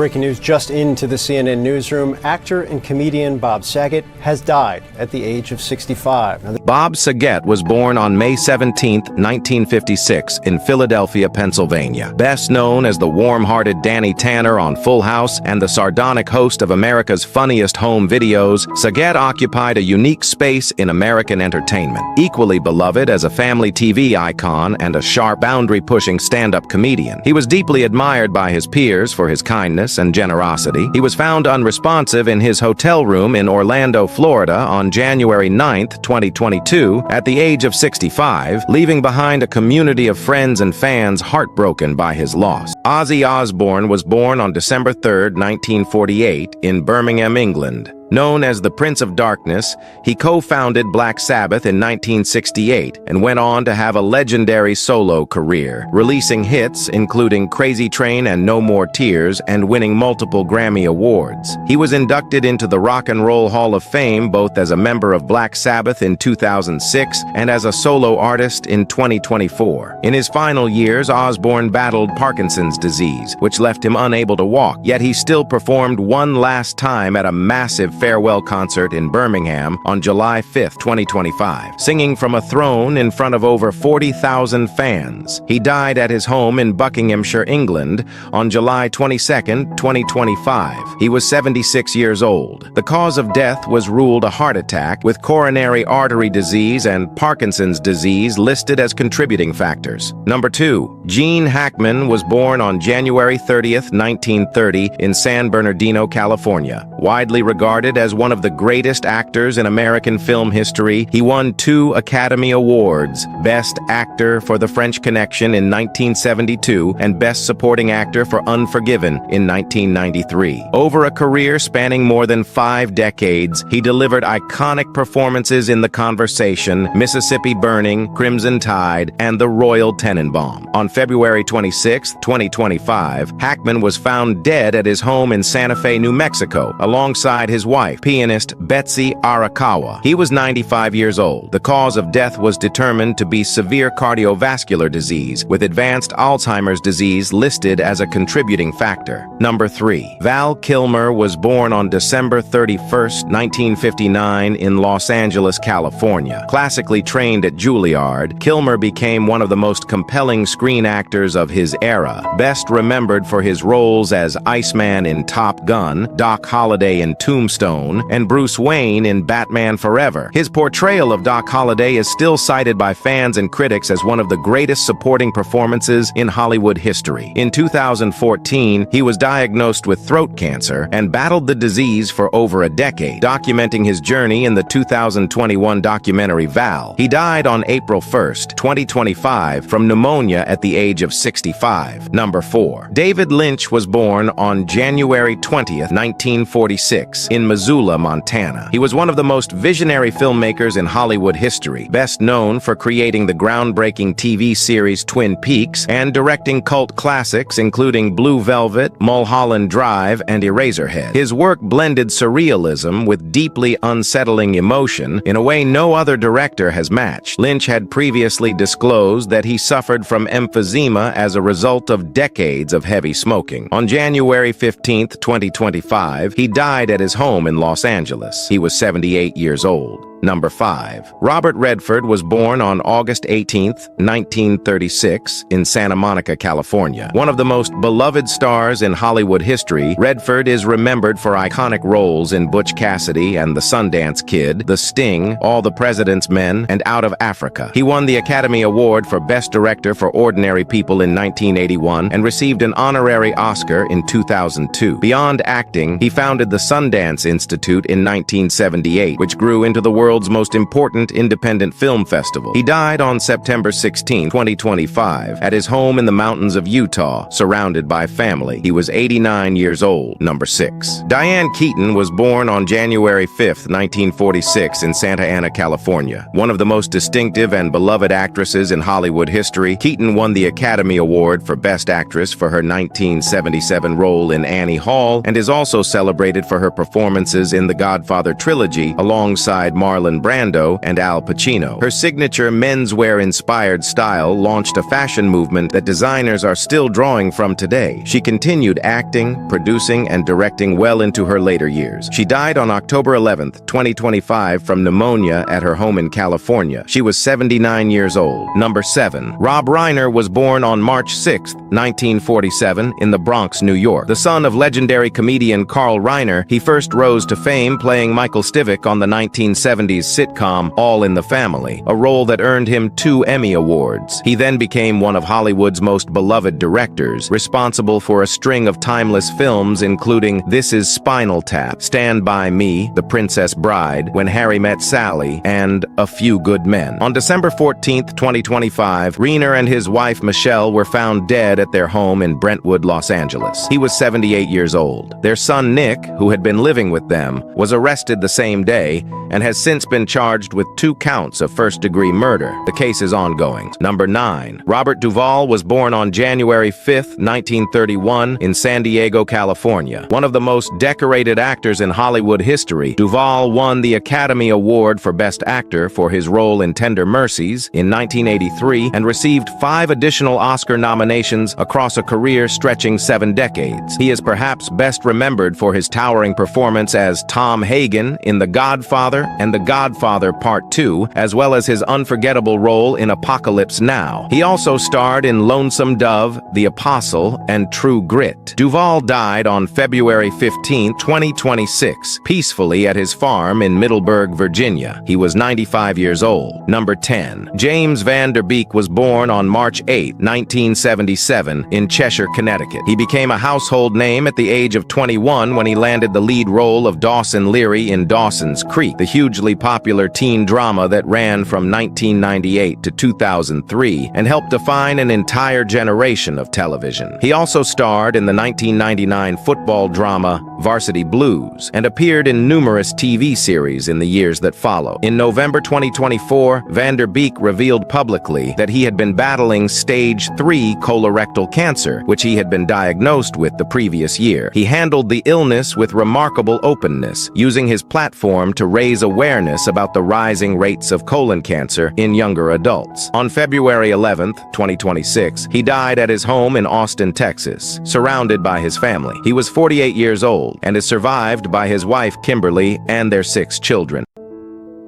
Breaking news just into the CNN newsroom. Actor and comedian Bob Saget has died at the age of 65. Bob Saget was born on May 17, 1956, in Philadelphia, Pennsylvania. Best known as the warm-hearted Danny Tanner on Full House and the sardonic host of America's Funniest Home Videos, Saget occupied a unique space in American entertainment. Equally beloved as a family TV icon and a sharp, boundary-pushing stand-up comedian, he was deeply admired by his peers for his kindness and generosity. He was found unresponsive in his hotel room in Orlando, Florida on January 9, 2022, at the age of 65, leaving behind a community of friends and fans heartbroken by his loss. Ozzy Osbourne was born on December 3, 1948, in Birmingham, England. Known as the Prince of Darkness, he co-founded Black Sabbath in 1968 and went on to have a legendary solo career, releasing hits including Crazy Train and No More Tears and winning multiple Grammy Awards. He was inducted into the Rock and Roll Hall of Fame both as a member of Black Sabbath in 2006 and as a solo artist in 2024. In his final years, Osbourne battled Parkinson's disease, which left him unable to walk, yet he still performed one last time at a massive farewell concert in Birmingham on July 5, 2025, singing from a throne in front of over 40,000 fans. He died at his home in Buckinghamshire, England, on July 22, 2025. He was 76 years old. The cause of death was ruled a heart attack, with coronary artery disease and Parkinson's disease listed as contributing factors. Number 2. Gene Hackman was born on January 30, 1930, in San Bernardino, California. Widely regarded as one of the greatest actors in American film history, he won 2 Academy Awards, Best Actor for The French Connection in 1972 and Best Supporting Actor for Unforgiven in 1993. Over a career spanning more than 5 decades, he delivered iconic performances in The Conversation, Mississippi Burning, Crimson Tide, and The Royal Tenenbaum. On February 26, 2025, Hackman was found dead at his home in Santa Fe, New Mexico, alongside his wife, pianist Betsy Arakawa. He was 95 years old. The cause of death was determined to be severe cardiovascular disease, with advanced Alzheimer's disease listed as a contributing factor. Number 3. Val Kilmer was born on December 31, 1959, in Los Angeles, California. Classically trained at Juilliard, Kilmer became one of the most compelling screen actors of his era, best remembered for his roles as Iceman in Top Gun, Doc Holliday in Tombstone, and Bruce Wayne in Batman Forever. His portrayal of Doc Holliday is still cited by fans and critics as one of the greatest supporting performances in Hollywood history. In 2014, he was diagnosed with throat cancer and battled the disease for over a decade, documenting his journey in the 2021 documentary Val. He died on April 1, 2025, from pneumonia at the age of 65. Number 4. David Lynch was born on January 20, 1946, in Missoula, Montana. He was one of the most visionary filmmakers in Hollywood history, best known for creating the groundbreaking TV series Twin Peaks and directing cult classics including Blue Velvet, Mulholland Drive, and Eraserhead. His work blended surrealism with deeply unsettling emotion in a way no other director has matched. Lynch had previously disclosed that he suffered from emphysema as a result of decades of heavy smoking. On January 15, 2025, he died at his home in Los Angeles. He was 78 years old. Number 5. Robert Redford was born on August 18, 1936, in Santa Monica, California. One of the most beloved stars in Hollywood history, Redford is remembered for iconic roles in Butch Cassidy and the Sundance Kid, The Sting, All the President's Men, and Out of Africa. He won the Academy Award for Best Director for Ordinary People in 1981 and received an honorary Oscar in 2002. Beyond acting, he founded the Sundance Institute in 1978, which grew into the world's most important independent film festival. He died on September 16, 2025, at his home in the mountains of Utah, surrounded by family. He was 89 years old. Number 6. Diane Keaton was born on January 5, 1946, in Santa Ana, California. One of the most distinctive and beloved actresses in Hollywood history, Keaton won the Academy Award for Best Actress for her 1977 role in Annie Hall and is also celebrated for her performances in the Godfather trilogy alongside Marlon Marlon Brando and Al Pacino. Her signature menswear-inspired style launched a fashion movement that designers are still drawing from today. She continued acting, producing, and directing well into her later years. She died on October 11, 2025 from pneumonia at her home in California. She was 79 years old. Number 7. Rob Reiner was born on March 6, 1947, in the Bronx, New York. The son of legendary comedian Carl Reiner, he first rose to fame playing Michael Stivic on the 1970s sitcom All in the Family, a role that earned him 2 Emmy Awards. He then became one of Hollywood's most beloved directors, responsible for a string of timeless films including This Is Spinal Tap, Stand By Me, The Princess Bride, When Harry Met Sally, and A Few Good Men. On December 14, 2025, Reiner and his wife Michelle were found dead at their home in Brentwood, Los Angeles. He was 78 years old. Their son Nick, who had been living with them, was arrested the same day and has since been charged with 2 counts of first-degree murder. The case is ongoing. Number 9. Robert Duvall was born on January 5, 1931, in San Diego, California. One of the most decorated actors in Hollywood history, Duvall won the Academy Award for Best Actor for his role in Tender Mercies in 1983 and received 5 additional Oscar nominations across a career stretching 7 decades. He is perhaps best remembered for his towering performance as Tom Hagen in The Godfather and The Godfather Part 2, as well as his unforgettable role in Apocalypse Now. He also starred in Lonesome Dove, The Apostle, and True Grit. Duvall died on February 15, 2026, peacefully at his farm in Middleburg, Virginia. He was 95 years old. Number 10. James Van Der Beek was born on March 8, 1977, in Cheshire, Connecticut. He became a household name at the age of 21 when he landed the lead role of Dawson Leary in Dawson's Creek, the hugely popular teen drama that ran from 1998 to 2003 and helped define an entire generation of television. He also starred in the 1999 football drama Varsity Blues and appeared in numerous TV series in the years that follow. In November 2024, Van Der Beek revealed publicly that he had been battling stage 3 colorectal cancer, which he had been diagnosed with the previous year. He handled the illness with remarkable openness, using his platform to raise awareness about the rising rates of colon cancer in younger adults. On February 11, 2026, he died at his home in Austin, Texas, surrounded by his family. He was 48 years old and is survived by his wife Kimberly and their 6 children.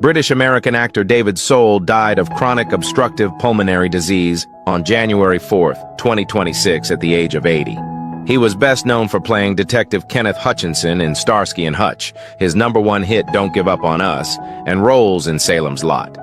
British-American actor David Soul died of chronic obstructive pulmonary disease on January 4, 2026 at the age of 80. He was best known for playing Detective Kenneth Hutchinson in Starsky and Hutch, his #1 hit Don't Give Up on Us, and roles in Salem's Lot.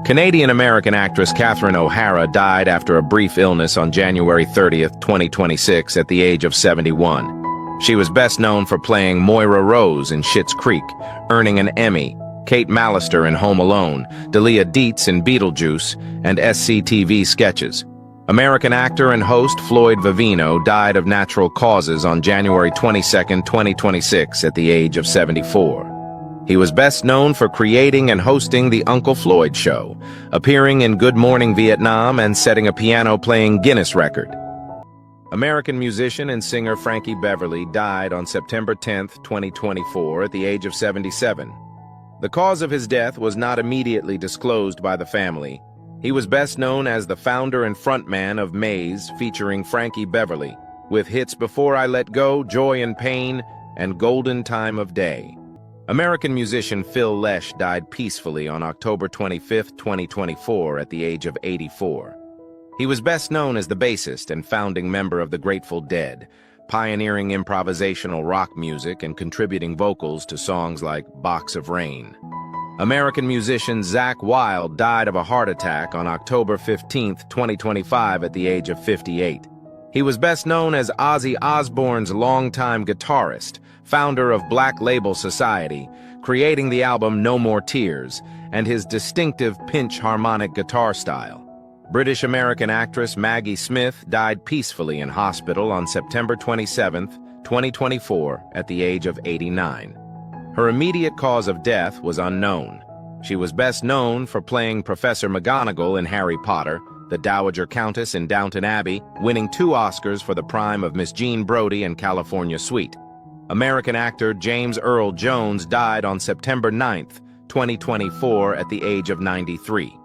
Canadian-American actress Catherine O'Hara died after a brief illness on January 30, 2026 at the age of 71. She was best known for playing Moira Rose in Schitt's Creek, earning an Emmy, Kate Mallister in Home Alone, Delia Dietz in Beetlejuice, and SCTV sketches. American actor and host Floyd Vivino died of natural causes on January 22, 2026 at the age of 74. He was best known for creating and hosting The Uncle Floyd Show, appearing in Good Morning Vietnam and setting a piano-playing Guinness record. American musician and singer Frankie Beverly died on September 10, 2024 at the age of 77. The cause of his death was not immediately disclosed by the family. He was best known as the founder and frontman of Maze, featuring Frankie Beverly, with hits Before I Let Go, Joy and Pain, and Golden Time of Day. American musician Phil Lesh died peacefully on October 25, 2024 at the age of 84. He was best known as the bassist and founding member of the Grateful Dead, pioneering improvisational rock music and contributing vocals to songs like Box of Rain. American musician Zakk Wylde died of a heart attack on October 15, 2025 at the age of 58. He was best known as Ozzy Osbourne's longtime guitarist, founder of Black Label Society, creating the album No More Tears, and his distinctive pinch harmonic guitar style. British-American actress Maggie Smith died peacefully in hospital on September 27, 2024, at the age of 89. Her immediate cause of death was unknown. She was best known for playing Professor McGonagall in Harry Potter, the Dowager Countess in Downton Abbey, winning 2 Oscars for the prime of Miss Jean Brodie in California Suite. American actor James Earl Jones died on September 9, 2024, at the age of 93.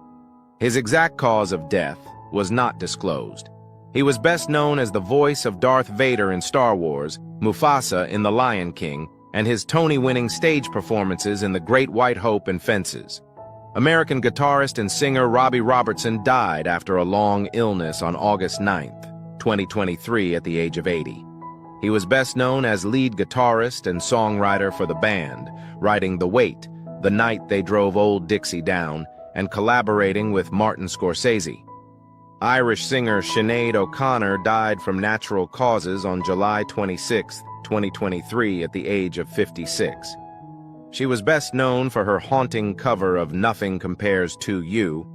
His exact cause of death was not disclosed. He was best known as the voice of Darth Vader in Star Wars, Mufasa in The Lion King, and his Tony-winning stage performances in The Great White Hope and Fences. American guitarist and singer Robbie Robertson died after a long illness on August 9, 2023, at the age of 80. He was best known as lead guitarist and songwriter for the band, writing The Wait, The Night They Drove Old Dixie Down, and collaborating with Martin Scorsese. Irish singer Sinead O'Connor died from natural causes on July 26, 2023, at the age of 56. She was best known for her haunting cover of Nothing Compares to You,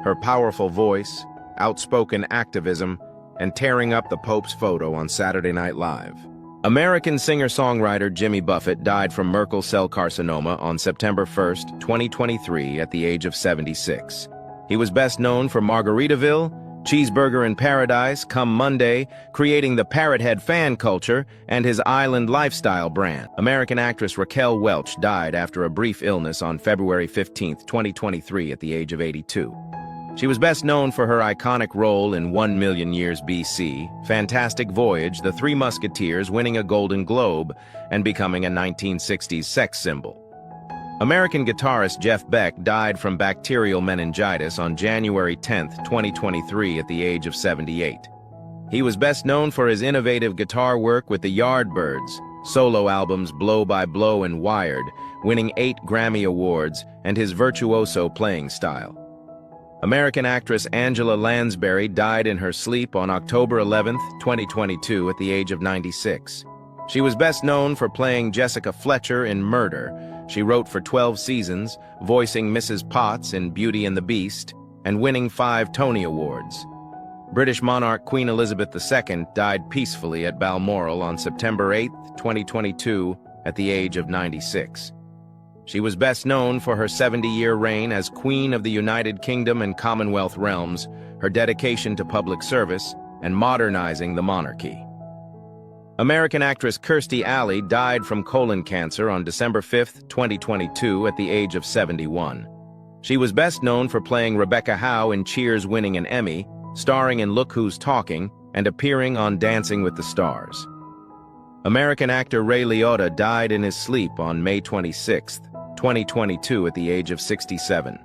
her powerful voice, outspoken activism, and tearing up the Pope's photo on Saturday Night Live. American singer-songwriter Jimmy Buffett died from Merkel cell carcinoma on September 1, 2023, at the age of 76. He was best known for Margaritaville, Cheeseburger in Paradise, Come Monday, creating the Parrot Head fan culture, and his island lifestyle brand. American actress Raquel Welch died after a brief illness on February 15, 2023, at the age of 82. She was best known for her iconic role in 1 Million Years BC, Fantastic Voyage, The Three Musketeers, winning a Golden Globe, and becoming a 1960s sex symbol. American guitarist Jeff Beck died from bacterial meningitis on January 10, 2023, at the age of 78. He was best known for his innovative guitar work with the Yardbirds, solo albums Blow by Blow and Wired, winning 8 Grammy Awards, and his virtuoso playing style. American actress Angela Lansbury died in her sleep on October 11, 2022, at the age of 96. She was best known for playing Jessica Fletcher in Murder. She wrote for 12 seasons, voicing Mrs. Potts in Beauty and the Beast, and winning 5 Tony Awards. British monarch Queen Elizabeth II died peacefully at Balmoral on September 8, 2022, at the age of 96. She was best known for her 70-year reign as Queen of the United Kingdom and Commonwealth realms, her dedication to public service, and modernizing the monarchy. American actress Kirstie Alley died from colon cancer on December 5, 2022, at the age of 71. She was best known for playing Rebecca Howe in Cheers, winning an Emmy, starring in Look Who's Talking, and appearing on Dancing with the Stars. American actor Ray Liotta died in his sleep on May 26, 2022, at the age of 67.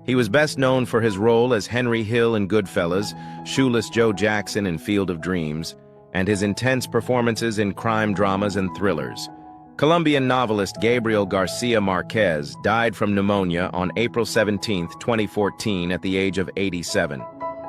He was best known for his role as Henry Hill in Goodfellas, Shoeless Joe Jackson in Field of Dreams, and his intense performances in crime dramas and thrillers. Colombian novelist Gabriel Garcia Marquez died from pneumonia on April 17, 2014, at the age of 87.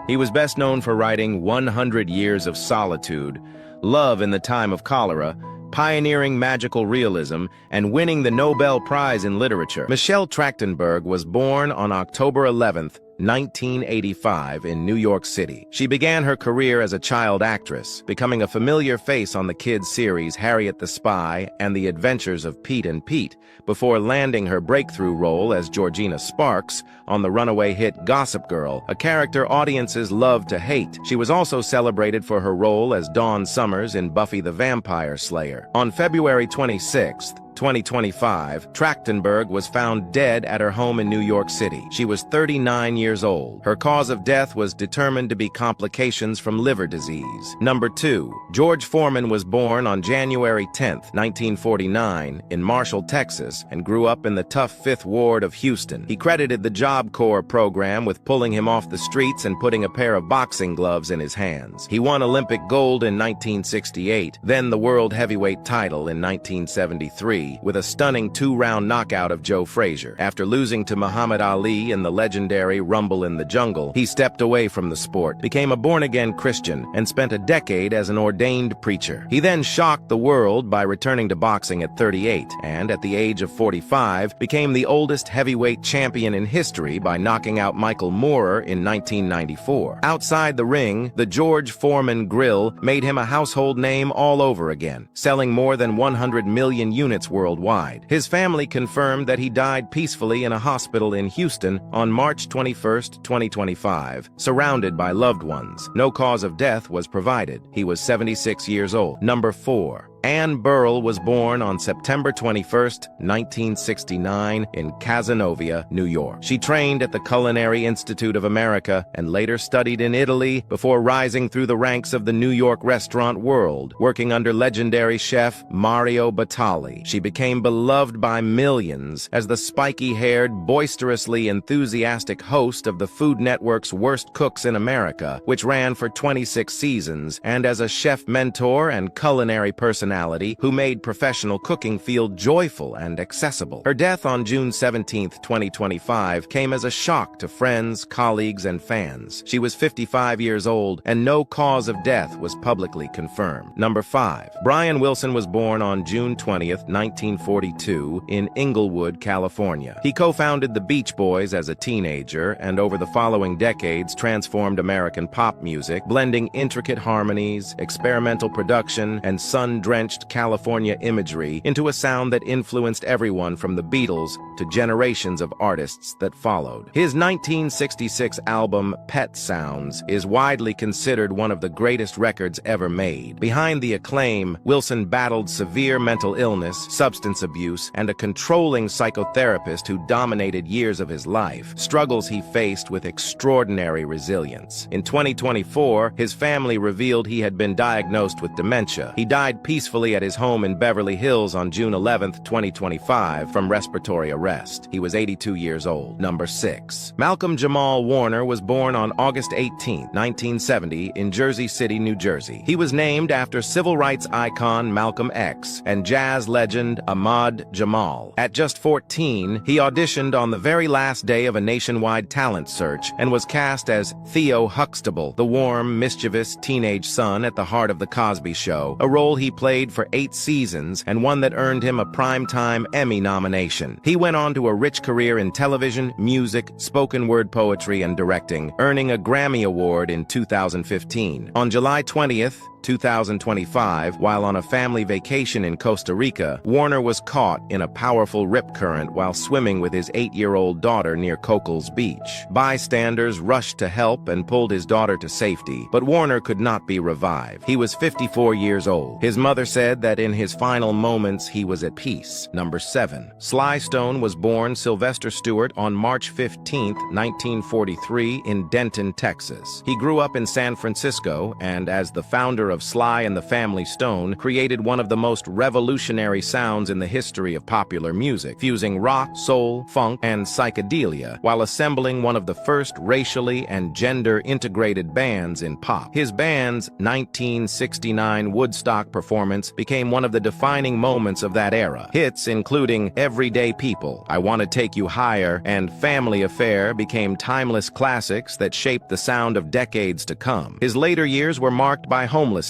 He was best known for writing 100 Years of Solitude, Love in the Time of Cholera, pioneering magical realism, and winning the Nobel Prize in Literature. Michelle Trachtenberg was born on October 11, 1985, in New York City. She began her career as a child actress, becoming a familiar face on the kids' series Harriet the Spy and The Adventures of Pete and Pete, before landing her breakthrough role as Georgina Sparks on the runaway hit Gossip Girl, a character audiences love to hate. She was also celebrated for her role as Dawn Summers in Buffy the Vampire Slayer. On February 26, 2025, Trachtenberg was found dead at her home in New York City. She was 39 years old. Her cause of death was determined to be complications from liver disease. Number 2. George Foreman was born on January 10, 1949, in Marshall, Texas, and grew up in the tough Fifth Ward of Houston. He credited the Job Corps program with pulling him off the streets and putting a pair of boxing gloves in his hands. He won Olympic gold in 1968, then the world heavyweight title in 1973, with a stunning 2-round knockout of Joe Frazier. After losing to Muhammad Ali in the legendary Rumble in the Jungle, he stepped away from the sport, became a born-again Christian, and spent a decade as an ordained preacher. He then shocked the world by returning to boxing at 38, and at the age of 45, became the oldest heavyweight champion in history by knocking out Michael Moorer in 1994. Outside the ring, the George Foreman grill made him a household name all over again, selling more than 100 million units worldwide. His family confirmed that he died peacefully in a hospital in Houston on March 21, 2025, surrounded by loved ones. No cause of death was provided. He was 76 years old. Number 4. Anne Burrell was born on September 21, 1969, in Cazenovia, New York. She trained at the Culinary Institute of America and later studied in Italy before rising through the ranks of the New York restaurant world, working under legendary chef Mario Batali. She became beloved by millions as the spiky-haired, boisterously enthusiastic host of the Food Network's Worst Cooks in America, which ran for 26 seasons, and as a chef mentor and culinary personality who made professional cooking feel joyful and accessible. Her death on June 17, 2025, came as a shock to friends, colleagues, and fans. She was 55 years old, and no cause of death was publicly confirmed. Number 5. Brian Wilson was born on June 20, 1942, in Inglewood, California. He co-founded the Beach Boys as a teenager, and over the following decades transformed American pop music, blending intricate harmonies, experimental production, and sun-drenched California imagery into a sound that influenced everyone from the Beatles to generations of artists that followed. His 1966 album, Pet Sounds, is widely considered one of the greatest records ever made. Behind the acclaim, Wilson battled severe mental illness, substance abuse, and a controlling psychotherapist who dominated years of his life, struggles he faced with extraordinary resilience. In 2024, his family revealed he had been diagnosed with dementia. He died peacefully at his home in Beverly Hills on June 11, 2025, from respiratory arrest. He was 82 years old. Number 6. Malcolm-Jamal Warner was born on August 18, 1970, in Jersey City, New Jersey. He was named after civil rights icon Malcolm X and jazz legend Ahmad Jamal. At just 14, he auditioned on the very last day of a nationwide talent search and was cast as Theo Huxtable, the warm, mischievous teenage son at the heart of The Cosby Show, a role he played for 8 seasons and one that earned him a Primetime Emmy nomination. He went on to a rich career in television, music, spoken word poetry, and directing, earning a Grammy Award in 2015. On July 20th, 2025, while on a family vacation in Costa Rica, Warner was caught in a powerful rip current while swimming with his 8-year-old daughter near Cockles Beach. Bystanders rushed to help and pulled his daughter to safety, but Warner could not be revived. He was 54 years old. His mother said that in his final moments he was at peace. Number 7. Sly Stone was born Sylvester Stewart on March 15, 1943, in Denton, Texas. He grew up in San Francisco and, as the founder of Sly and the Family Stone, created one of the most revolutionary sounds in the history of popular music, fusing rock, soul, funk, and psychedelia, while assembling one of the first racially and gender-integrated bands in pop. His band's 1969 Woodstock performance became one of the defining moments of that era. Hits including Everyday People, I Want to Take You Higher, and Family Affair became timeless classics that shaped the sound of decades to come. His later years were marked by homelessness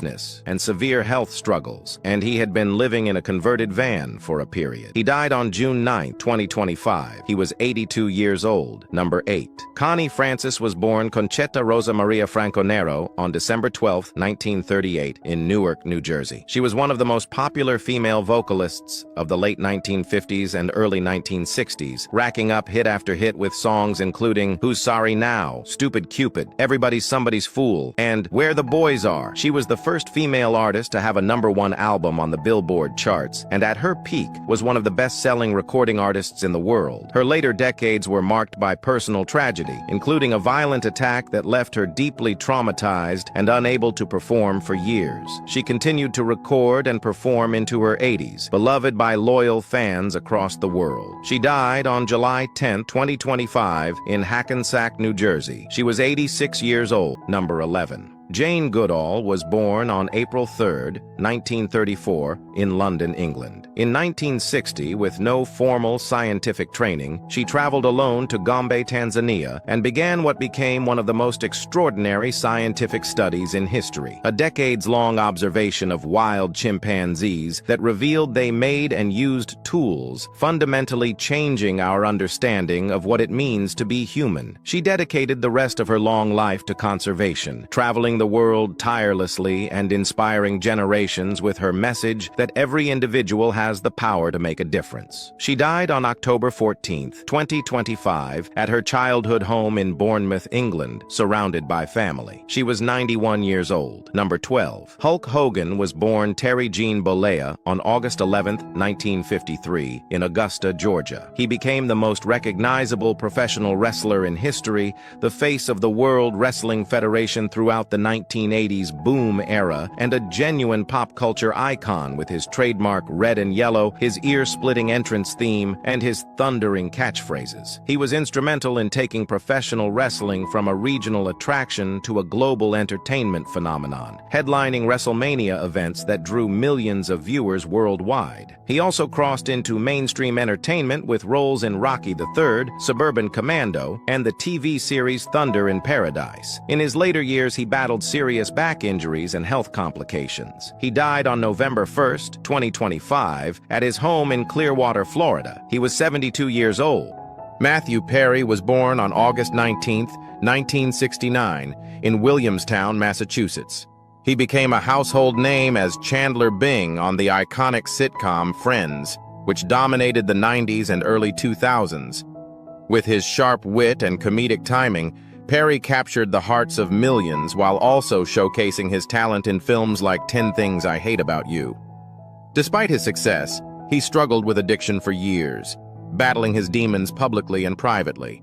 and severe health struggles, and he had been living in a converted van for a period. He died on June 9, 2025. He was 82 years old. Number 8. Connie Francis was born Conchetta Rosa Maria Franconero on December 12, 1938, in Newark, New Jersey. She was one of the most popular female vocalists of the late 1950s and early 1960s, racking up hit after hit with songs including Who's Sorry Now, Stupid Cupid, Everybody's Somebody's Fool, and Where the Boys Are. She was the first female artist to have a #1 album on the Billboard charts, and at her peak was one of the best-selling recording artists in the world. Her later decades were marked by personal tragedy, including a violent attack that left her deeply traumatized and unable to perform for years. She continued to record and perform into her 80s, beloved by loyal fans across the world. She died on July 10, 2025, in Hackensack, New Jersey. She was 86 years old. Number 11. Jane Goodall was born on April 3, 1934, in London, England. In 1960, with no formal scientific training, she traveled alone to Gombe, Tanzania, and began what became one of the most extraordinary scientific studies in history. A decades-long observation of wild chimpanzees that revealed they made and used tools, fundamentally changing our understanding of what it means to be human. She dedicated the rest of her long life to conservation, traveling the the world tirelessly and inspiring generations with her message that every individual has the power to make a difference. She died on October 14, 2025, at her childhood home in Bournemouth, England, surrounded by family. She was 91 years old. Number 12. Hulk Hogan was born Terry Jean Bollea on August 11, 1953, in Augusta, Georgia. He became the most recognizable professional wrestler in history, the face of the World Wrestling Federation throughout the 1980s boom era, and a genuine pop culture icon with his trademark red and yellow, his ear-splitting entrance theme, and his thundering catchphrases. He was instrumental in taking professional wrestling from a regional attraction to a global entertainment phenomenon, headlining WrestleMania events that drew millions of viewers worldwide. He also crossed into mainstream entertainment with roles in Rocky III, Suburban Commando, and the TV series Thunder in Paradise. In his later years, he battled serious back injuries and health complications. He died on November 1, 2025, at his home in Clearwater, Florida. He was 72 years old. Matthew Perry was born on August 19, 1969, in Williamstown, Massachusetts. He became a household name as Chandler Bing on the iconic sitcom Friends, which dominated the 90s and early 2000s. With his sharp wit and comedic timing, Perry captured the hearts of millions while also showcasing his talent in films like 10 Things I Hate About You. Despite his success, he struggled with addiction for years, battling his demons publicly and privately.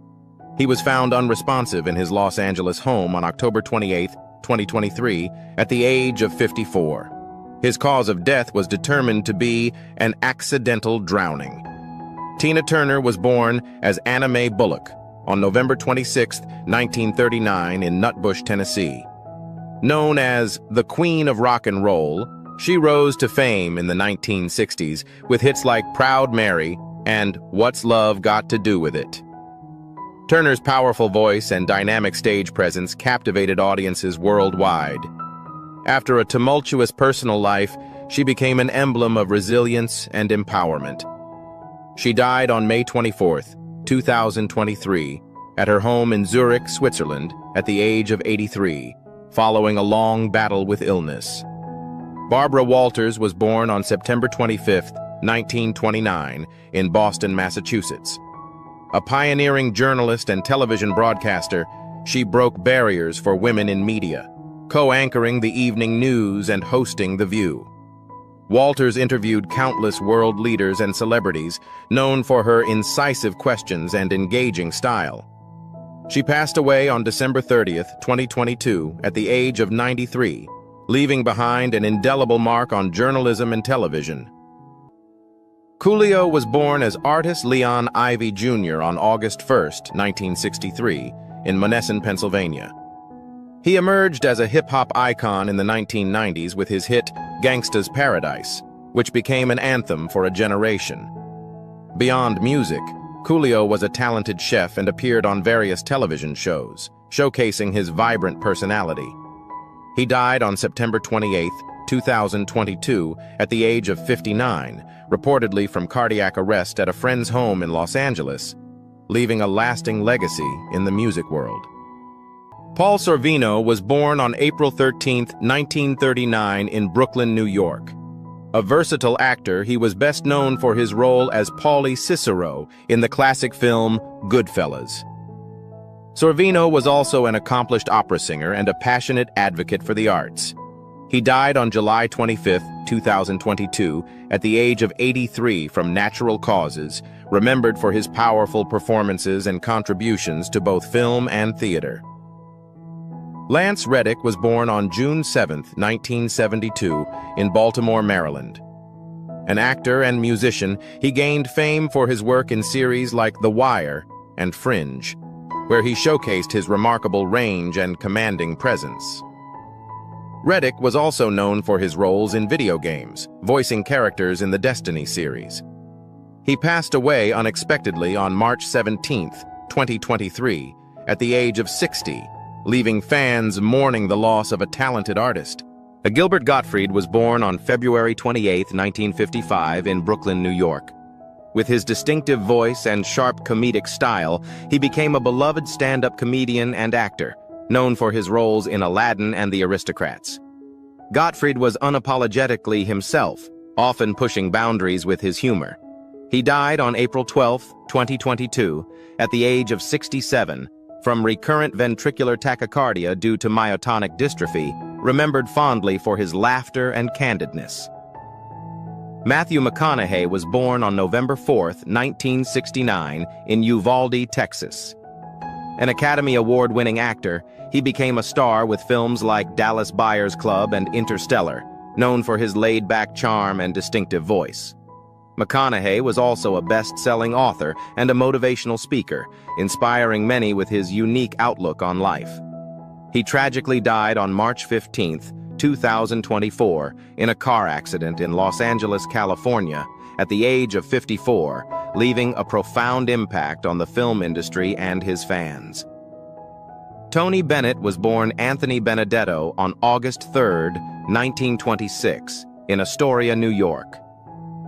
He was found unresponsive in his Los Angeles home on October 28, 2023, at the age of 54. His cause of death was determined to be an accidental drowning. Tina Turner was born as Anna Mae Bullock on November 26, 1939, in Nutbush, Tennessee. Known as the Queen of Rock and Roll, she rose to fame in the 1960s with hits like Proud Mary and What's Love Got to Do with It. Turner's powerful voice and dynamic stage presence captivated audiences worldwide. After a tumultuous personal life, she became an emblem of resilience and empowerment. She died on May 24, 2023, at her home in Zurich, Switzerland, at the age of 83, following a long battle with illness. Barbara Walters was born on September 25, 1929, in Boston, Massachusetts. A pioneering journalist and television broadcaster, she broke barriers for women in media, co-anchoring the evening news and hosting The View. Walters interviewed countless world leaders and celebrities, known for her incisive questions and engaging style. She passed away on December 30, 2022, at the age of 93, leaving behind an indelible mark on journalism and television. Coolio was born as Artis Leon Ivy Jr. on August 1, 1963, in Monessen, Pennsylvania. He emerged as a hip-hop icon in the 1990s with his hit Gangsta's Paradise, which became an anthem for a generation. Beyond music, Coolio was a talented chef and appeared on various television shows, showcasing his vibrant personality. He died on September 28, 2022, at the age of 59, reportedly from cardiac arrest at a friend's home in Los Angeles, leaving a lasting legacy in the music world. Paul Sorvino was born on April 13, 1939, in Brooklyn, New York. A versatile actor, he was best known for his role as Paulie Cicero in the classic film Goodfellas. Sorvino was also an accomplished opera singer and a passionate advocate for the arts. He died on July 25, 2022, at the age of 83 from natural causes, remembered for his powerful performances and contributions to both film and theater. Lance Reddick was born on June 7, 1972, in Baltimore, Maryland. An actor and musician, he gained fame for his work in series like The Wire and Fringe, where he showcased his remarkable range and commanding presence. Reddick was also known for his roles in video games, voicing characters in the Destiny series. He passed away unexpectedly on March 17, 2023, at the age of 60, leaving fans mourning the loss of a talented artist. Gilbert Gottfried was born on February 28, 1955, in Brooklyn, New York. With his distinctive voice and sharp comedic style, he became a beloved stand-up comedian and actor, known for his roles in Aladdin and The Aristocrats. Gottfried was unapologetically himself, often pushing boundaries with his humor. He died on April 12, 2022, at the age of 67, from recurrent ventricular tachycardia due to myotonic dystrophy, remembered fondly for his laughter and candidness. Matthew McConaughey was born on November 4, 1969, in Uvalde, Texas. An Academy Award-winning actor, he became a star with films like Dallas Buyers Club and Interstellar, known for his laid-back charm and distinctive voice. McConaughey was also a best-selling author and a motivational speaker, inspiring many with his unique outlook on life. He tragically died on March 15, 2024, in a car accident in Los Angeles, California, at the age of 54, leaving a profound impact on the film industry and his fans. Tony Bennett was born Anthony Benedetto on August 3, 1926, in Astoria, New York.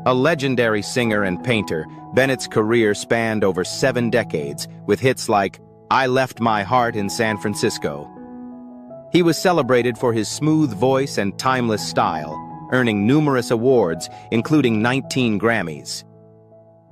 A legendary singer and painter, Bennett's career spanned over 7 decades, with hits like I Left My Heart in San Francisco. He was celebrated for his smooth voice and timeless style, earning numerous awards, including 19 Grammys.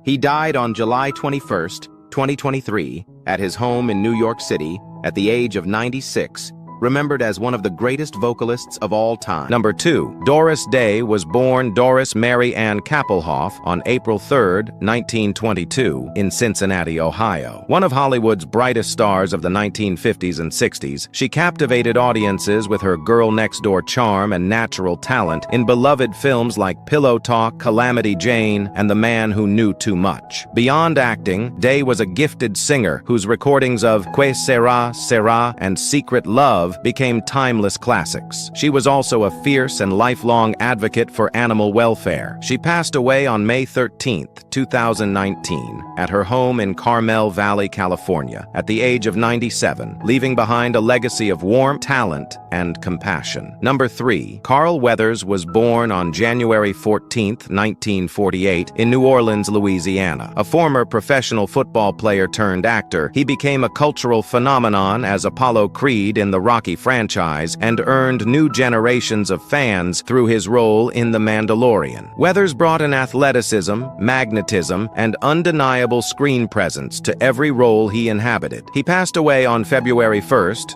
He died on July 21, 2023, at his home in New York City, at the age of 96, remembered as one of the greatest vocalists of all time. Number 2. Doris Day was born Doris Mary Ann Kappelhoff on April 3, 1922, in Cincinnati, Ohio. One of Hollywood's brightest stars of the 1950s and 60s, she captivated audiences with her girl-next-door charm and natural talent in beloved films like Pillow Talk, Calamity Jane, and The Man Who Knew Too Much. Beyond acting, Day was a gifted singer whose recordings of Que Sera, Sera, and Secret Love became timeless classics. She was also a fierce and lifelong advocate for animal welfare. She passed away on May 13, 2019, at her home in Carmel Valley, California, at the age of 97, leaving behind a legacy of warmth, talent, and compassion. Number 3. Carl Weathers was born on January 14, 1948, in New Orleans, Louisiana. A former professional football player turned actor, he became a cultural phenomenon as Apollo Creed in the Rocky franchise and earned new generations of fans through his role in The Mandalorian. Weathers brought an athleticism, magnetism, and undeniable screen presence to every role he inhabited. He passed away on February 1,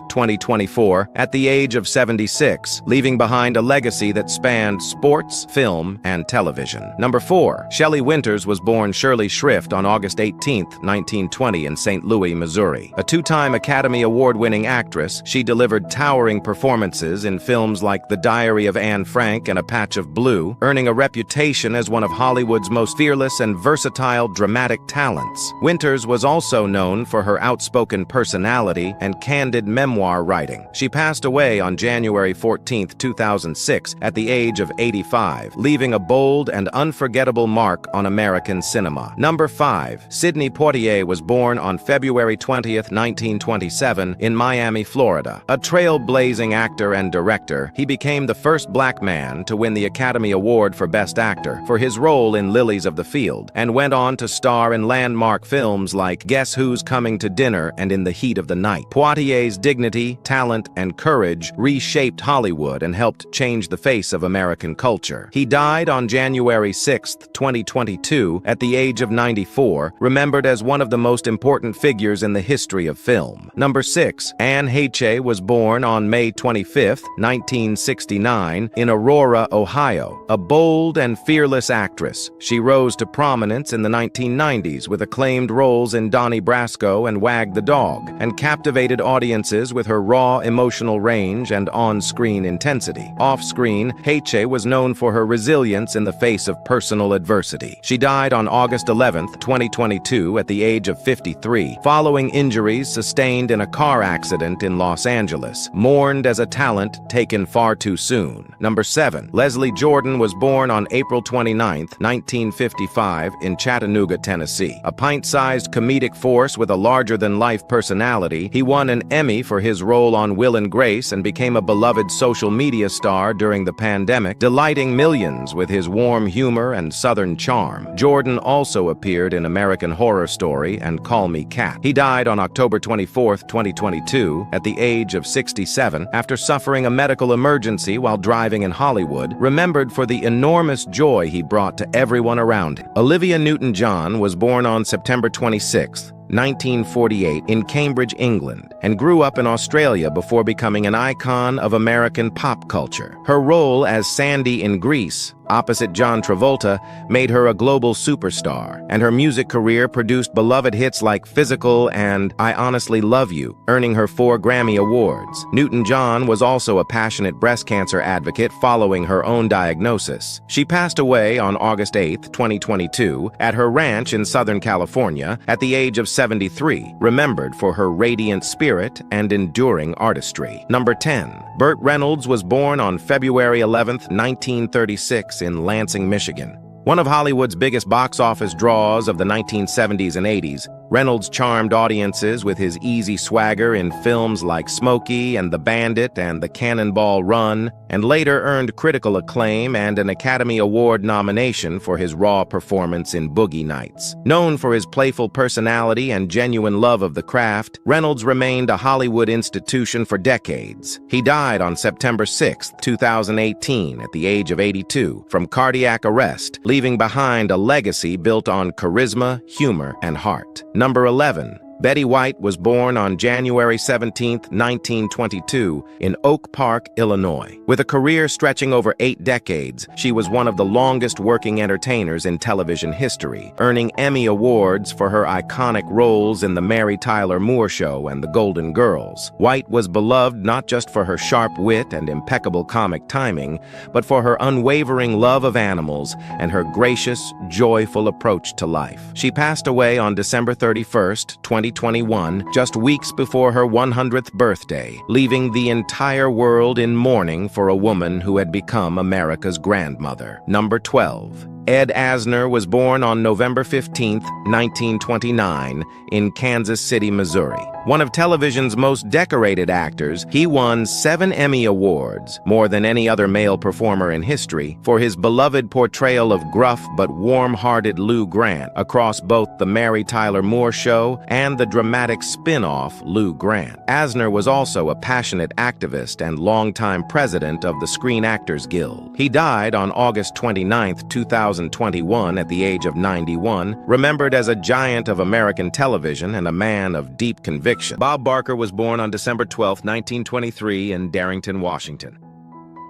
2024, at the age of 76, leaving behind a legacy that spanned sports, film, and television. Number 4. Shelley Winters was born Shirley Shrift on August 18, 1920, in St. Louis, Missouri. A 2-time Academy Award-winning actress, she delivered towering performances in films like The Diary of Anne Frank and A Patch of Blue, earning a reputation as one of Hollywood's most fearless and versatile dramatic talents. Winters was also known for her outspoken personality and candid memoir writing. She passed away on January 14, 2006, at the age of 85, leaving a bold and unforgettable mark on American cinema. Number 5. Sidney Poitier was born on February 20, 1927, in Miami, Florida. A trailblazing actor and director, he became the first black man to win the Academy Award for Best Actor for his role in Lilies of the Field, and went on to star in landmark films like Guess Who's Coming to Dinner and In the Heat of the Night. Poitier's dignity, talent, and courage reshaped Hollywood and helped change the face of American culture. He died on January 6, 2022, at the age of 94, remembered as one of the most important figures in the history of film. Number 6. Anne Heche was born on May 25, 1969, in Aurora, Ohio. A bold and fearless actress, she rose to prominence in the 1990s with acclaimed roles in Donnie Brasco and Wag the Dog, and captivated audiences with her raw emotional range and on-screen intensity. Off-screen, Heche was known for her resilience in the face of personal adversity. She died on August 11, 2022, at the age of 53, following injuries sustained in a car accident in Los Angeles, mourned as a talent taken far too soon. Number 7. Leslie Jordan was born on April 29, 1955, in Chattanooga, Tennessee. A pint-sized comedic force with a larger-than-life personality, he won an Emmy for his role on Will and Grace and became a beloved social media star during the pandemic, delighting millions with his warm humor and southern charm. Jordan also appeared in American Horror Story and Call Me Kat. He died on October 24, 2022, at the age of of 67 after suffering a medical emergency while driving in Hollywood, remembered for the enormous joy he brought to everyone around him. Olivia Newton-John was born on September 26, 1948, in Cambridge, England, and grew up in Australia before becoming an icon of American pop culture. Her role as Sandy in Grease, opposite John Travolta, made her a global superstar, and her music career produced beloved hits like Physical and I Honestly Love You, earning her 4 Grammy Awards. Newton-John was also a passionate breast cancer advocate following her own diagnosis. She passed away on August 8, 2022, at her ranch in Southern California at the age of 73, remembered for her radiant spirit and enduring artistry. Number 10. Burt Reynolds was born on February 11, 1936, in Lansing, Michigan. One of Hollywood's biggest box office draws of the 1970s and 80s, Reynolds charmed audiences with his easy swagger in films like Smokey and the Bandit and The Cannonball Run, and later earned critical acclaim and an Academy Award nomination for his raw performance in Boogie Nights. Known for his playful personality and genuine love of the craft, Reynolds remained a Hollywood institution for decades. He died on September 6, 2018, at the age of 82, from cardiac arrest, leaving behind a legacy built on charisma, humor, and heart. Number 11. Betty White was born on January 17, 1922, in Oak Park, Illinois. With a career stretching over 8 decades, she was one of the longest-working entertainers in television history, earning Emmy Awards for her iconic roles in The Mary Tyler Moore Show and The Golden Girls. White was beloved not just for her sharp wit and impeccable comic timing, but for her unwavering love of animals and her gracious, joyful approach to life. She passed away on December 31, 2021, just weeks before her 100th birthday, leaving the entire world in mourning for a woman who had become America's grandmother. Number 12. Ed Asner was born on November 15, 1929, in Kansas City, Missouri. One of television's most decorated actors, he won 7 Emmy Awards, more than any other male performer in history, for his beloved portrayal of gruff but warm-hearted Lou Grant across both The Mary Tyler Moore Show and the dramatic spin-off Lou Grant. Asner was also a passionate activist and longtime president of the Screen Actors Guild. He died on August 29, 2021, at the age of 91, remembered as a giant of American television and a man of deep conviction. Bob Barker was born on December 12, 1923, in Darrington, Washington.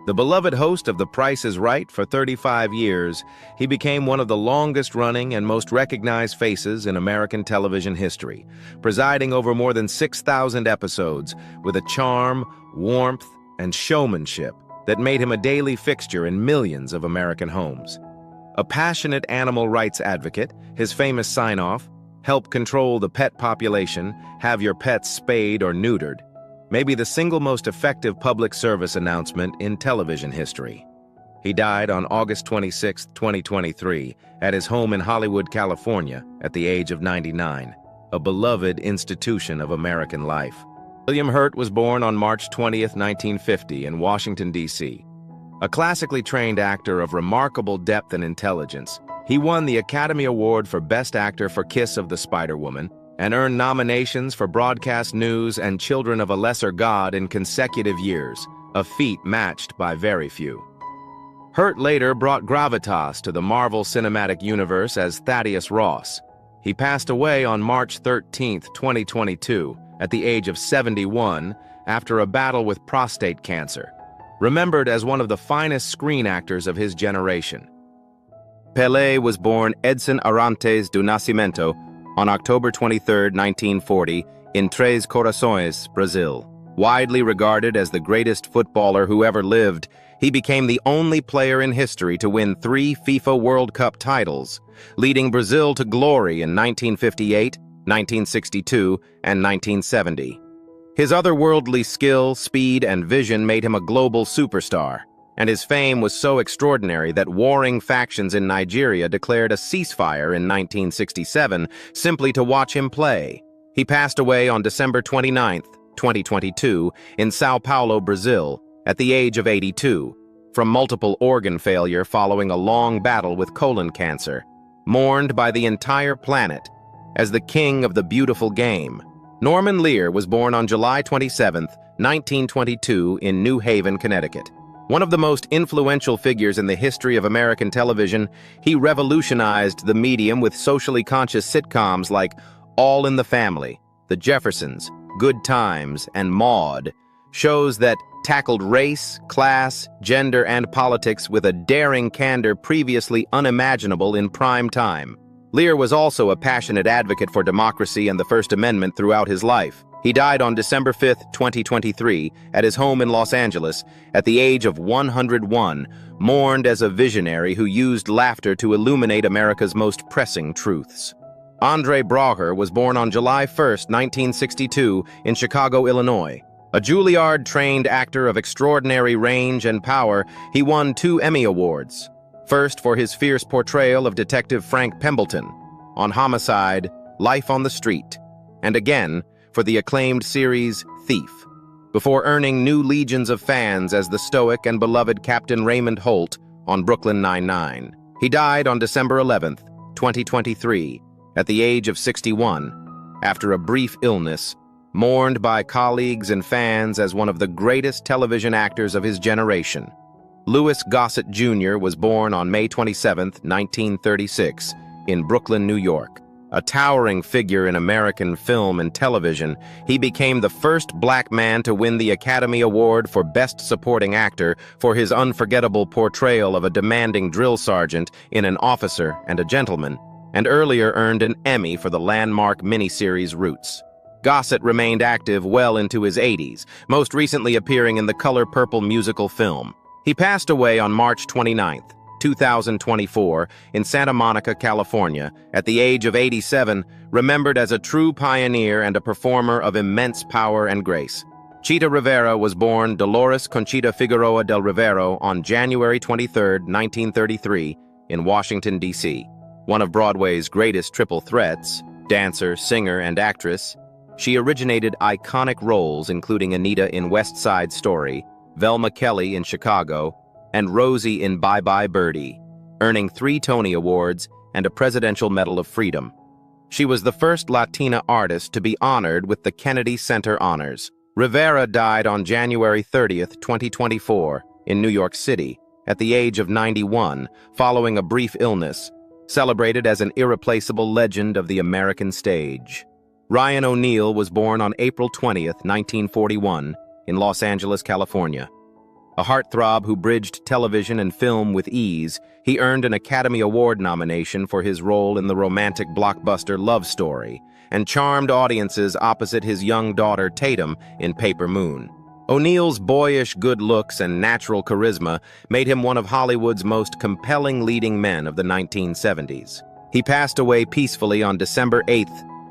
The beloved host of The Price is Right for 35 years, he became one of the longest-running and most recognized faces in American television history, presiding over more than 6,000 episodes with a charm, warmth, and showmanship that made him a daily fixture in millions of American homes. A passionate animal rights advocate, his famous sign-off, "Help control the pet population, have your pets spayed or neutered," may be the single most effective public service announcement in television history. He died on August 26, 2023, at his home in Hollywood, California, at the age of 99, a beloved institution of American life. William Hurt was born on March 20, 1950, in Washington, D.C. A classically trained actor of remarkable depth and intelligence, he won the Academy Award for Best Actor for Kiss of the Spider-Woman and earned nominations for Broadcast News and Children of a Lesser God in consecutive years, a feat matched by very few. Hurt later brought gravitas to the Marvel Cinematic Universe as Thaddeus Ross. He passed away on March 13, 2022, at the age of 71, after a battle with prostate cancer, remembered as one of the finest screen actors of his generation. Pelé was born Edson Arantes do Nascimento on October 23, 1940, in Três Corações, Brazil. Widely regarded as the greatest footballer who ever lived, he became the only player in history to win 3 FIFA World Cup titles, leading Brazil to glory in 1958, 1962, and 1970. His otherworldly skill, speed, and vision made him a global superstar, and his fame was so extraordinary that warring factions in Nigeria declared a ceasefire in 1967 simply to watch him play. He passed away on December 29, 2022, in Sao Paulo, Brazil, at the age of 82, from multiple organ failure following a long battle with colon cancer, mourned by the entire planet as the king of the beautiful game. Norman Lear was born on July 27, 1922 in New Haven, Connecticut. One of the most influential figures in the history of American television, he revolutionized the medium with socially conscious sitcoms like All in the Family, The Jeffersons, Good Times, and Maude, shows that tackled race, class, gender, and politics with a daring candor previously unimaginable in prime time. Lear was also a passionate advocate for democracy and the First Amendment throughout his life. He died on December 5, 2023, at his home in Los Angeles, at the age of 101, mourned as a visionary who used laughter to illuminate America's most pressing truths. Andre Braugher was born on July 1, 1962, in Chicago, Illinois. A Juilliard-trained actor of extraordinary range and power, he won 2 Emmy Awards. First for his fierce portrayal of Detective Frank Pembleton on Homicide, Life on the Street, and again for the acclaimed series Thief, before earning new legions of fans as the stoic and beloved Captain Raymond Holt on Brooklyn Nine-Nine. He died on December 11, 2023, at the age of 61, after a brief illness, mourned by colleagues and fans as one of the greatest television actors of his generation. Louis Gossett Jr. was born on May 27, 1936, in Brooklyn, New York. A towering figure in American film and television, he became the first black man to win the Academy Award for Best Supporting Actor for his unforgettable portrayal of a demanding drill sergeant in An Officer and a Gentleman, and earlier earned an Emmy for the landmark miniseries Roots. Gossett remained active well into his 80s, most recently appearing in the Color Purple musical film. He passed away on March 29, 2024, in Santa Monica, California, at the age of 87, remembered as a true pioneer and a performer of immense power and grace. Chita Rivera was born Dolores Conchita Figueroa del Rivero on January 23, 1933, in Washington, D.C. One of Broadway's greatest triple threats, dancer, singer, and actress, she originated iconic roles including Anita in West Side Story, Velma Kelly in Chicago, and Rosie in Bye Bye Birdie, earning 3 Tony Awards and a Presidential Medal of Freedom. She was the first Latina artist to be honored with the Kennedy Center Honors. Rivera died on January 30, 2024, in New York City, at the age of 91, following a brief illness, celebrated as an irreplaceable legend of the American stage. Ryan O'Neal was born on April 20, 1941, in Los Angeles, California. A heartthrob who bridged television and film with ease, he earned an Academy Award nomination for his role in the romantic blockbuster Love Story, and charmed audiences opposite his young daughter Tatum in Paper Moon. O'Neal's boyish good looks and natural charisma made him one of Hollywood's most compelling leading men of the 1970s. He passed away peacefully on December 8,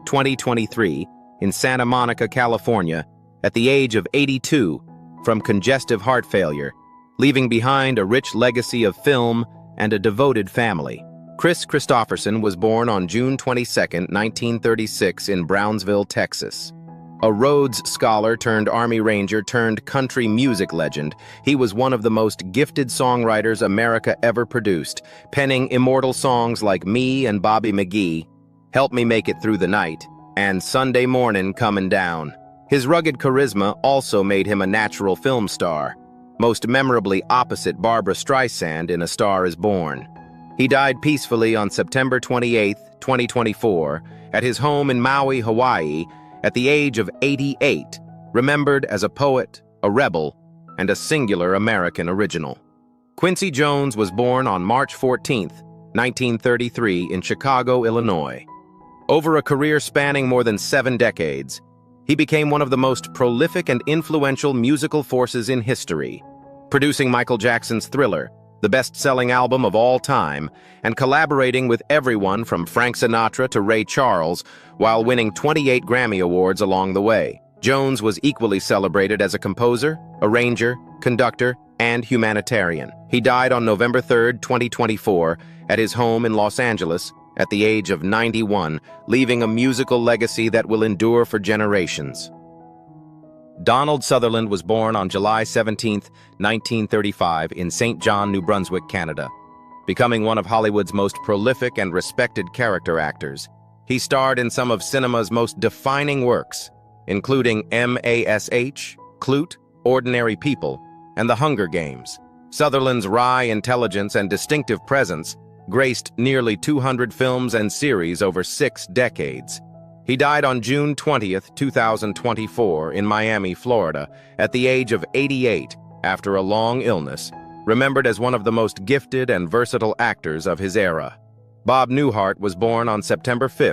2023, in Santa Monica, California, at the age of 82, from congestive heart failure, leaving behind a rich legacy of film and a devoted family. Chris Christopherson was born on June 22, 1936, in Brownsville, Texas. A Rhodes Scholar turned Army Ranger turned country music legend, he was one of the most gifted songwriters America ever produced, penning immortal songs like Me and Bobby McGee, Help Me Make It Through the Night, and Sunday Mornin' Comin' Down. His rugged charisma also made him a natural film star, most memorably opposite Barbra Streisand in A Star Is Born. He died peacefully on September 28, 2024, at his home in Maui, Hawaii, at the age of 88, remembered as a poet, a rebel, and a singular American original. Quincy Jones was born on March 14, 1933, in Chicago, Illinois. Over a career spanning more than 7 decades, he became one of the most prolific and influential musical forces in history, producing Michael Jackson's Thriller, the best-selling album of all time, and collaborating with everyone from Frank Sinatra to Ray Charles, while winning 28 Grammy Awards along the way. Jones was equally celebrated as a composer, arranger, conductor, and humanitarian. He died on November 3, 2024, at his home in Los Angeles, at the age of 91, leaving a musical legacy that will endure for generations. Donald Sutherland was born on July 17, 1935, in St. John, New Brunswick, Canada. Becoming one of Hollywood's most prolific and respected character actors, he starred in some of cinema's most defining works, including M.A.S.H., Clute, Ordinary People, and The Hunger Games. Sutherland's wry intelligence and distinctive presence graced nearly 200 films and series over 6 decades. He died on June 20, 2024, in Miami, Florida, at the age of 88 after a long illness, remembered as one of the most gifted and versatile actors of his era. Bob Newhart was born on September 5,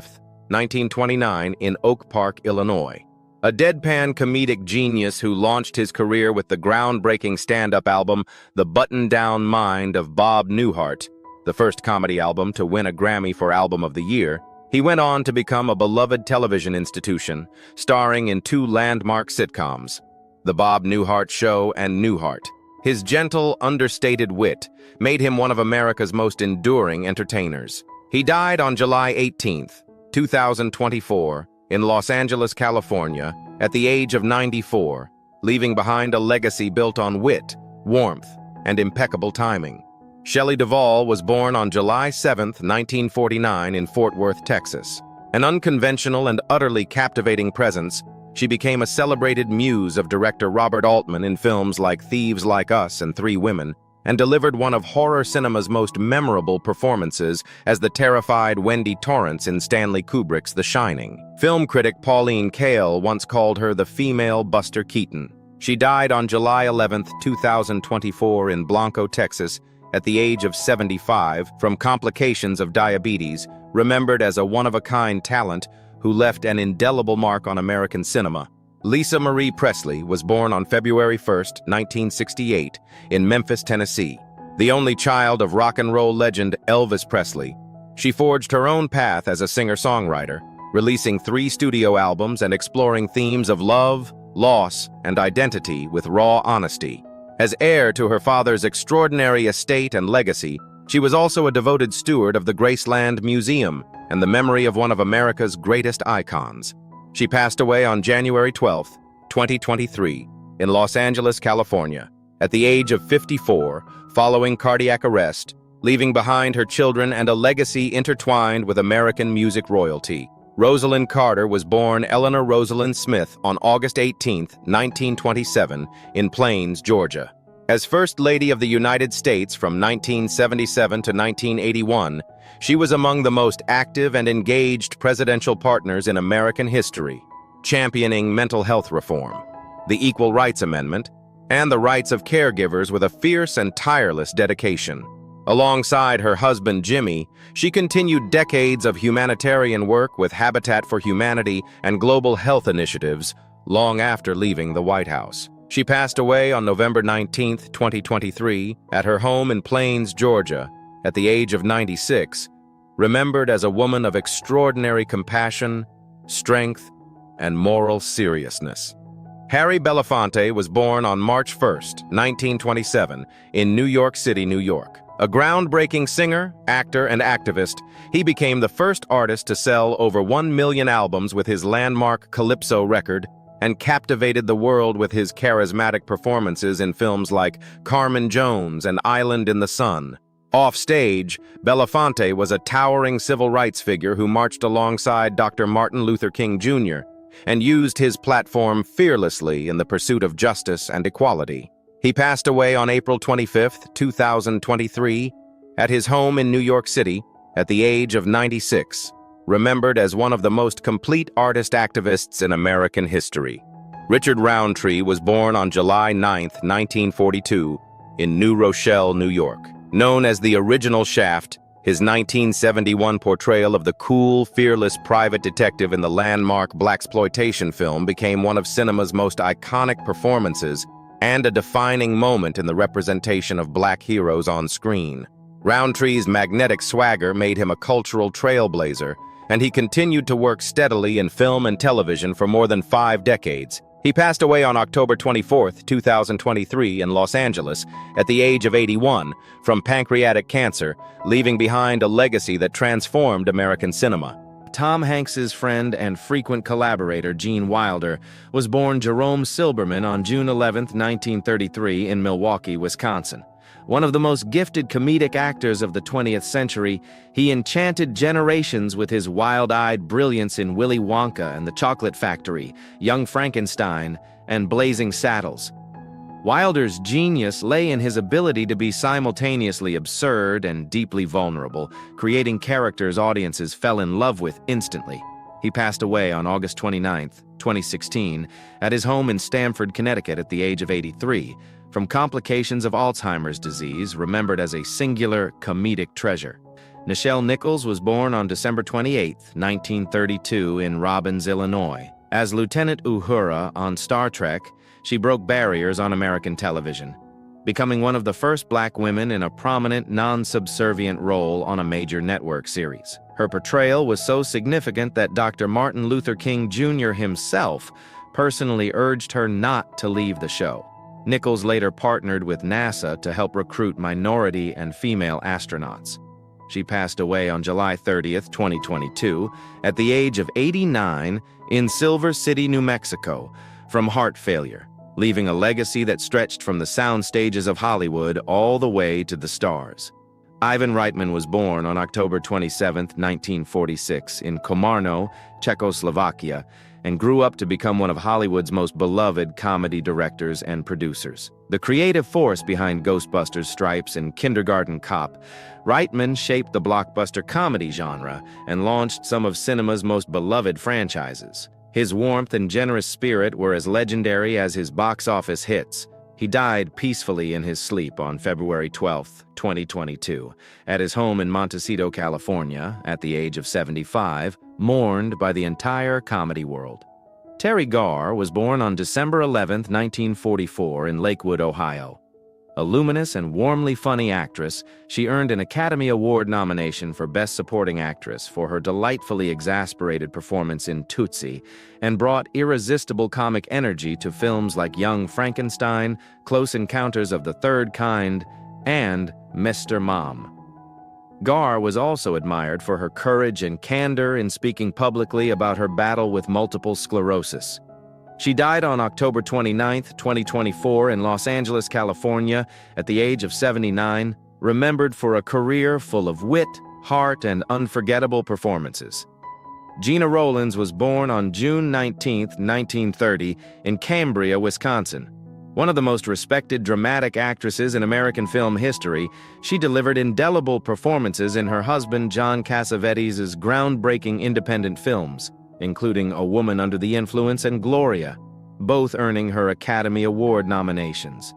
1929, in Oak Park, Illinois. A deadpan comedic genius who launched his career with the groundbreaking stand-up album The Button-Down Mind of Bob Newhart, the first comedy album to win a Grammy for Album of the Year, he went on to become a beloved television institution, starring in 2 landmark sitcoms, The Bob Newhart Show and Newhart. His gentle, understated wit made him one of America's most enduring entertainers. He died on July 18, 2024, in Los Angeles, California, at the age of 94, leaving behind a legacy built on wit, warmth, and impeccable timing. Shelley Duvall was born on July 7, 1949, in Fort Worth, Texas. An unconventional and utterly captivating presence, she became a celebrated muse of director Robert Altman in films like Thieves Like Us and 3 Women, and delivered one of horror cinema's most memorable performances as the terrified Wendy Torrance in Stanley Kubrick's The Shining. Film critic Pauline Kael once called her the female Buster Keaton. She died on July 11, 2024, in Blanco, Texas, at the age of 75 from complications of diabetes, remembered as a one-of-a-kind talent who left an indelible mark on American cinema. Lisa Marie Presley was born on February 1, 1968, in Memphis, Tennessee. The only child of rock and roll legend Elvis Presley, she forged her own path as a singer-songwriter, releasing 3 studio albums and exploring themes of love, loss, and identity with raw honesty. As heir to her father's extraordinary estate and legacy, she was also a devoted steward of the Graceland Museum and the memory of one of America's greatest icons. She passed away on January 12, 2023, in Los Angeles, California, at the age of 54, following cardiac arrest, leaving behind her children and a legacy intertwined with American music royalty. Rosalind Carter was born Eleanor Rosalind Smith on August 18, 1927, in Plains, Georgia. As First Lady of the United States from 1977 to 1981, she was among the most active and engaged presidential partners in American history, championing mental health reform, the Equal Rights Amendment, and the rights of caregivers with a fierce and tireless dedication. Alongside her husband Jimmy, she continued decades of humanitarian work with Habitat for Humanity and global health initiatives long after leaving the White House. She passed away on November 19, 2023, at her home in Plains, Georgia, at the age of 96, remembered as a woman of extraordinary compassion, strength, and moral seriousness. Harry Belafonte was born on March 1, 1927, in New York City, New York. A groundbreaking singer, actor, and activist, he became the first artist to sell over 1 million albums with his landmark Calypso record, and captivated the world with his charismatic performances in films like Carmen Jones and Island in the Sun. Off-stage, Belafonte was a towering civil rights figure who marched alongside Dr. Martin Luther King Jr. and used his platform fearlessly in the pursuit of justice and equality. He passed away on April 25, 2023, at his home in New York City at the age of 96, remembered as one of the most complete artist activists in American history. Richard Roundtree was born on July 9, 1942, in New Rochelle, New York. Known as the original Shaft, his 1971 portrayal of the cool, fearless private detective in the landmark blaxploitation film became one of cinema's most iconic performances and a defining moment in the representation of black heroes on screen. Roundtree's magnetic swagger made him a cultural trailblazer, and he continued to work steadily in film and television for more than 5 decades. He passed away on October 24, 2023, in Los Angeles at the age of 81 from pancreatic cancer, leaving behind a legacy that transformed American cinema. Tom Hanks's friend and frequent collaborator Gene Wilder was born Jerome Silberman on June 11, 1933, in Milwaukee, Wisconsin. One of the most gifted comedic actors of the 20th century, he enchanted generations with his wild-eyed brilliance in Willy Wonka and the Chocolate Factory, Young Frankenstein, and Blazing Saddles. Wilder's genius lay in his ability to be simultaneously absurd and deeply vulnerable, creating characters audiences fell in love with instantly. He passed away on August 29, 2016, at his home in Stamford, Connecticut at the age of 83, from complications of Alzheimer's disease, remembered as a singular comedic treasure. Nichelle Nichols was born on December 28, 1932, in Robbins, Illinois. As Lieutenant Uhura on Star Trek, she broke barriers on American television, becoming one of the first black women in a prominent, non-subservient role on a major network series. Her portrayal was so significant that Dr. Martin Luther King Jr. himself personally urged her not to leave the show. Nichols later partnered with NASA to help recruit minority and female astronauts. She passed away on July 30, 2022, at the age of 89 in Silver City, New Mexico, from heart failure, leaving a legacy that stretched from the sound stages of Hollywood all the way to the stars. Ivan Reitman was born on October 27, 1946, in Komarno, Czechoslovakia, and grew up to become one of Hollywood's most beloved comedy directors and producers. The creative force behind Ghostbusters, Stripes, and Kindergarten Cop, Reitman shaped the blockbuster comedy genre and launched some of cinema's most beloved franchises. His warmth and generous spirit were as legendary as his box office hits. He died peacefully in his sleep on February 12, 2022, at his home in Montecito, California, at the age of 75, mourned by the entire comedy world. Terry Garr was born on December 11, 1944, in Lakewood, Ohio. A luminous and warmly funny actress, she earned an Academy Award nomination for Best Supporting Actress for her delightfully exasperated performance in Tootsie, and brought irresistible comic energy to films like Young Frankenstein, Close Encounters of the Third Kind, and Mr. Mom. Garr was also admired for her courage and candor in speaking publicly about her battle with multiple sclerosis. She died on October 29, 2024, in Los Angeles, California, at the age of 79, remembered for a career full of wit, heart, and unforgettable performances. Gena Rowlands was born on June 19, 1930, in Cambria, Wisconsin. One of the most respected dramatic actresses in American film history, she delivered indelible performances in her husband John Cassavetes' groundbreaking independent films, including A Woman Under the Influence and Gloria, both earning her Academy Award nominations.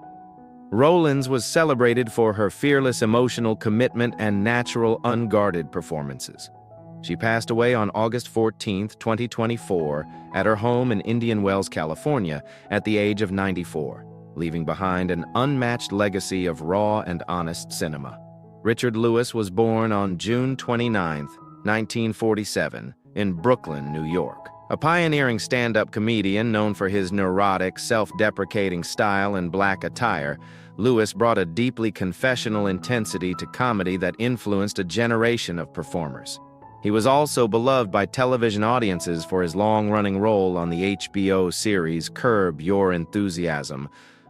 Rowlands was celebrated for her fearless emotional commitment and natural, unguarded performances. She passed away on August 14, 2024, at her home in Indian Wells, California, at the age of 94, leaving behind an unmatched legacy of raw and honest cinema. Richard Lewis was born on June 29, 1947, in Brooklyn, New York. A pioneering stand-up comedian known for his neurotic, self-deprecating style and black attire, Lewis brought a deeply confessional intensity to comedy that influenced a generation of performers. He was also beloved by television audiences for his long-running role on the HBO series Curb Your Enthusiasm,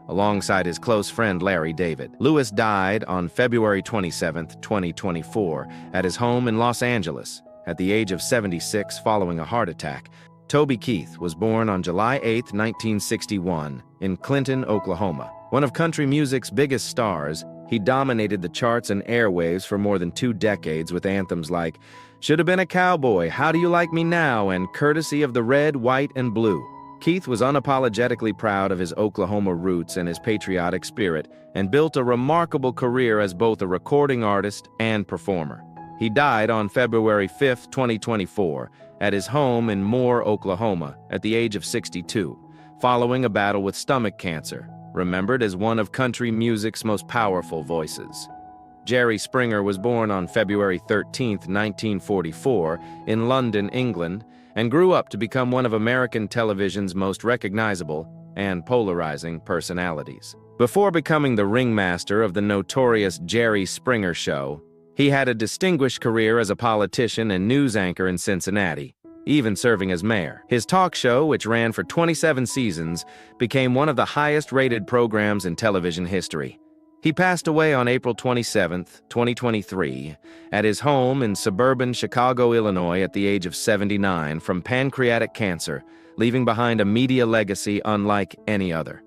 alongside his close friend Larry David. Lewis died on February 27, 2024, at his home in Los Angeles, at the age of 76 following a heart attack. Toby Keith was born on July 8, 1961, in Clinton, Oklahoma. One of country music's biggest stars, he dominated the charts and airwaves for more than 2 decades with anthems like Should Have Been a Cowboy, How Do You Like Me Now, and Courtesy of the Red, White, and Blue. Keith was unapologetically proud of his Oklahoma roots and his patriotic spirit, and built a remarkable career as both a recording artist and performer. He died on February 5, 2024, at his home in Moore, Oklahoma, at the age of 62, following a battle with stomach cancer, remembered as one of country music's most powerful voices. Jerry Springer was born on February 13, 1944, in London, England, and grew up to become one of American television's most recognizable and polarizing personalities. Before becoming the ringmaster of the notorious Jerry Springer Show, he had a distinguished career as a politician and news anchor in Cincinnati, even serving as mayor. His talk show, which ran for 27 seasons, became one of the highest-rated programs in television history. He passed away on April 27, 2023, at his home in suburban Chicago, Illinois, at the age of 79 from pancreatic cancer, leaving behind a media legacy unlike any other.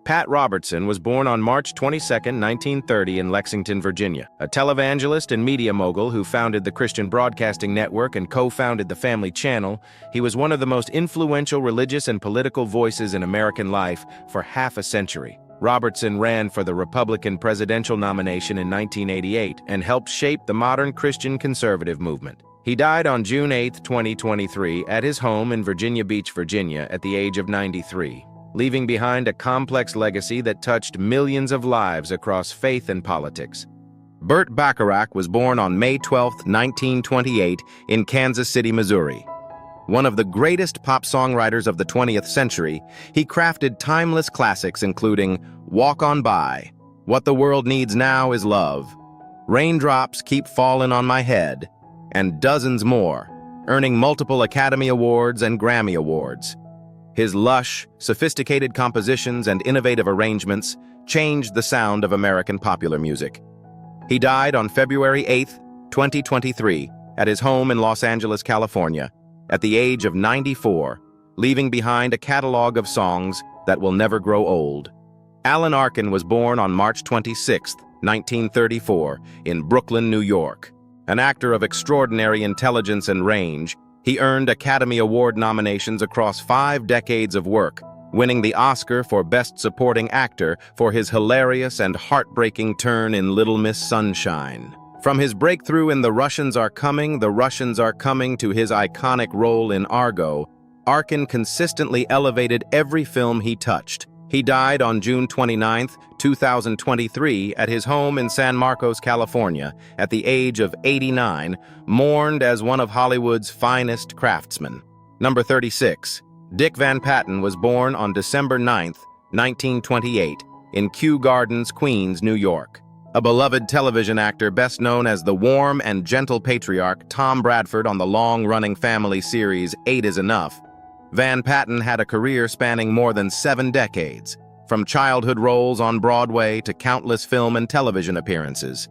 Pat Robertson was born on March 22, 1930 in Lexington, Virginia. A televangelist and media mogul who founded the Christian Broadcasting Network and co-founded the Family Channel, he was one of the most influential religious and political voices in American life for half a century. Robertson ran for the Republican presidential nomination in 1988 and helped shape the modern Christian conservative movement. He died on June 8, 2023, at his home in Virginia Beach, Virginia, at the age of 93. Leaving behind a complex legacy that touched millions of lives across faith and politics. Burt Bacharach was born on May 12, 1928, in Kansas City, Missouri. One of the greatest pop songwriters of the 20th century, he crafted timeless classics including Walk On By, What the World Needs Now Is Love, Raindrops Keep Falling on My Head, and dozens more, earning multiple Academy Awards and Grammy Awards. His lush, sophisticated compositions and innovative arrangements changed the sound of American popular music. He died on February 8, 2023, at his home in Los Angeles, California, at the age of 94, leaving behind a catalog of songs that will never grow old. Alan Arkin was born on March 26, 1934, in Brooklyn, New York. An actor of extraordinary intelligence and range, he earned Academy Award nominations across 5 decades of work, winning the Oscar for Best Supporting Actor for his hilarious and heartbreaking turn in Little Miss Sunshine. From his breakthrough in The Russians Are Coming to his iconic role in Argo, Arkin consistently elevated every film he touched. He died on June 29, 2023, at his home in San Marcos, California, at the age of 89, mourned as one of Hollywood's finest craftsmen. Number 36. Dick Van Patten was born on December 9, 1928, in Kew Gardens, Queens, New York. A beloved television actor best known as the warm and gentle patriarch Tom Bradford on the long-running family series 8 is Enough, Van Patten had a career spanning more than 7 decades, from childhood roles on Broadway to countless film and television appearances.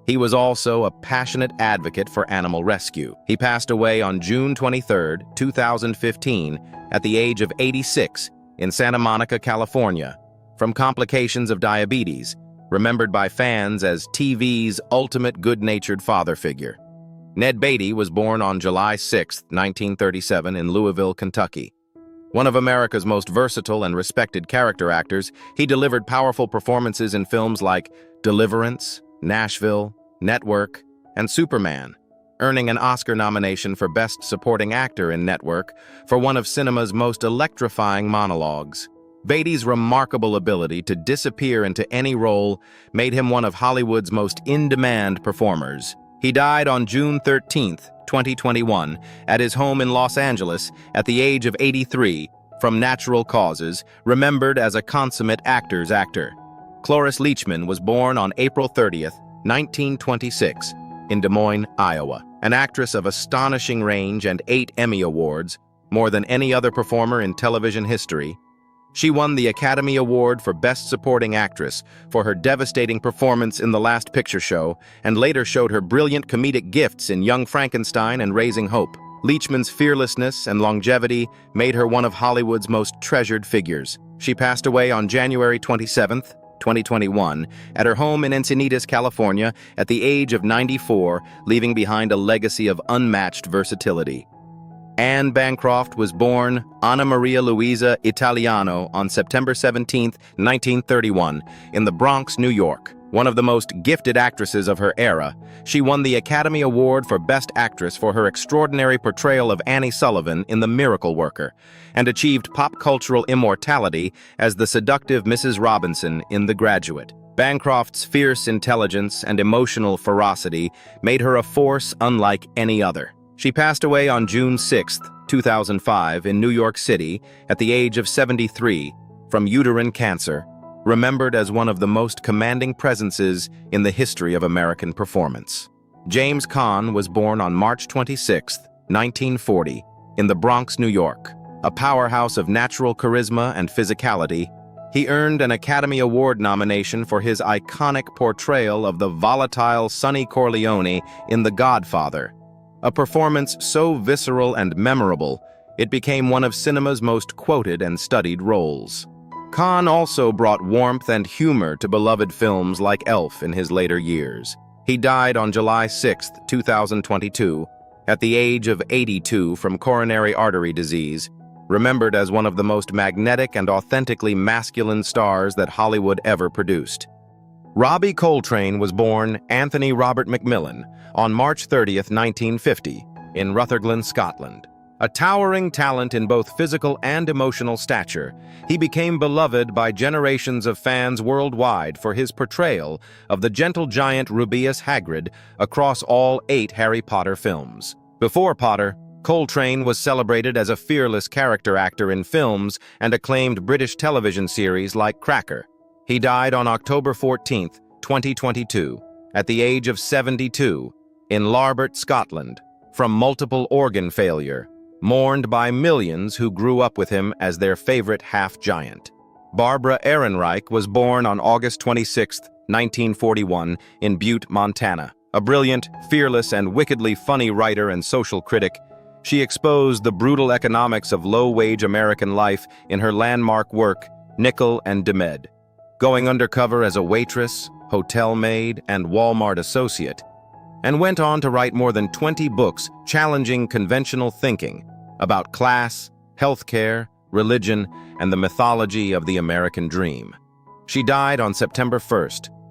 He was also a passionate advocate for animal rescue. He passed away on June 23, 2015, at the age of 86 in Santa Monica, California, from complications of diabetes, remembered by fans as TV's ultimate good-natured father figure. Ned Beatty was born on July 6, 1937, in Louisville, Kentucky. One of America's most versatile and respected character actors, he delivered powerful performances in films like Deliverance, Nashville, Network, and Superman, earning an Oscar nomination for Best Supporting Actor in Network for one of cinema's most electrifying monologues. Beatty's remarkable ability to disappear into any role made him one of Hollywood's most in-demand performers. He died on June 13, 2021, at his home in Los Angeles at the age of 83 from natural causes, remembered as a consummate actor's actor. Cloris Leachman was born on April 30, 1926, in Des Moines, Iowa. An actress of astonishing range and 8 Emmy Awards, more than any other performer in television history, she won the Academy Award for Best Supporting Actress for her devastating performance in The Last Picture Show, and later showed her brilliant comedic gifts in Young Frankenstein and Raising Hope. Leachman's fearlessness and longevity made her one of Hollywood's most treasured figures. She passed away on January 27, 2021, at her home in Encinitas, California, at the age of 94, leaving behind a legacy of unmatched versatility. Anne Bancroft was born Anna Maria Luisa Italiano on September 17, 1931, in the Bronx, New York. One of the most gifted actresses of her era, she won the Academy Award for Best Actress for her extraordinary portrayal of Annie Sullivan in The Miracle Worker, and achieved pop cultural immortality as the seductive Mrs. Robinson in The Graduate. Bancroft's fierce intelligence and emotional ferocity made her a force unlike any other. She passed away on June 6, 2005, in New York City at the age of 73 from uterine cancer, remembered as one of the most commanding presences in the history of American performance. James Caan was born on March 26, 1940, in the Bronx, New York. A powerhouse of natural charisma and physicality, He earned an Academy Award nomination for his iconic portrayal of the volatile Sonny Corleone in The Godfather, a performance so visceral and memorable, it became one of cinema's most quoted and studied roles. Khan also brought warmth and humor to beloved films like Elf in his later years. He died on July 6, 2022, at the age of 82 from coronary artery disease, remembered as one of the most magnetic and authentically masculine stars that Hollywood ever produced. Robbie Coltrane was born Anthony Robert Macmillan on March 30, 1950, in Rutherglen, Scotland. A towering talent in both physical and emotional stature, he became beloved by generations of fans worldwide for his portrayal of the gentle giant Rubeus Hagrid across all 8 Harry Potter films. Before Potter, Coltrane was celebrated as a fearless character actor in films and acclaimed British television series like Cracker. He died on October 14, 2022, at the age of 72, in Larbert, Scotland, from multiple organ failure, mourned by millions who grew up with him as their favorite half-giant. Barbara Ehrenreich was born on August 26, 1941, in Butte, Montana. A brilliant, fearless, and wickedly funny writer and social critic, she exposed the brutal economics of low-wage American life in her landmark work, Nickel and Dimed. Going undercover as a waitress, hotel maid, and Walmart associate, and went on to write more than 20 books challenging conventional thinking about class, healthcare, religion, and the mythology of the American dream. She died on September 1,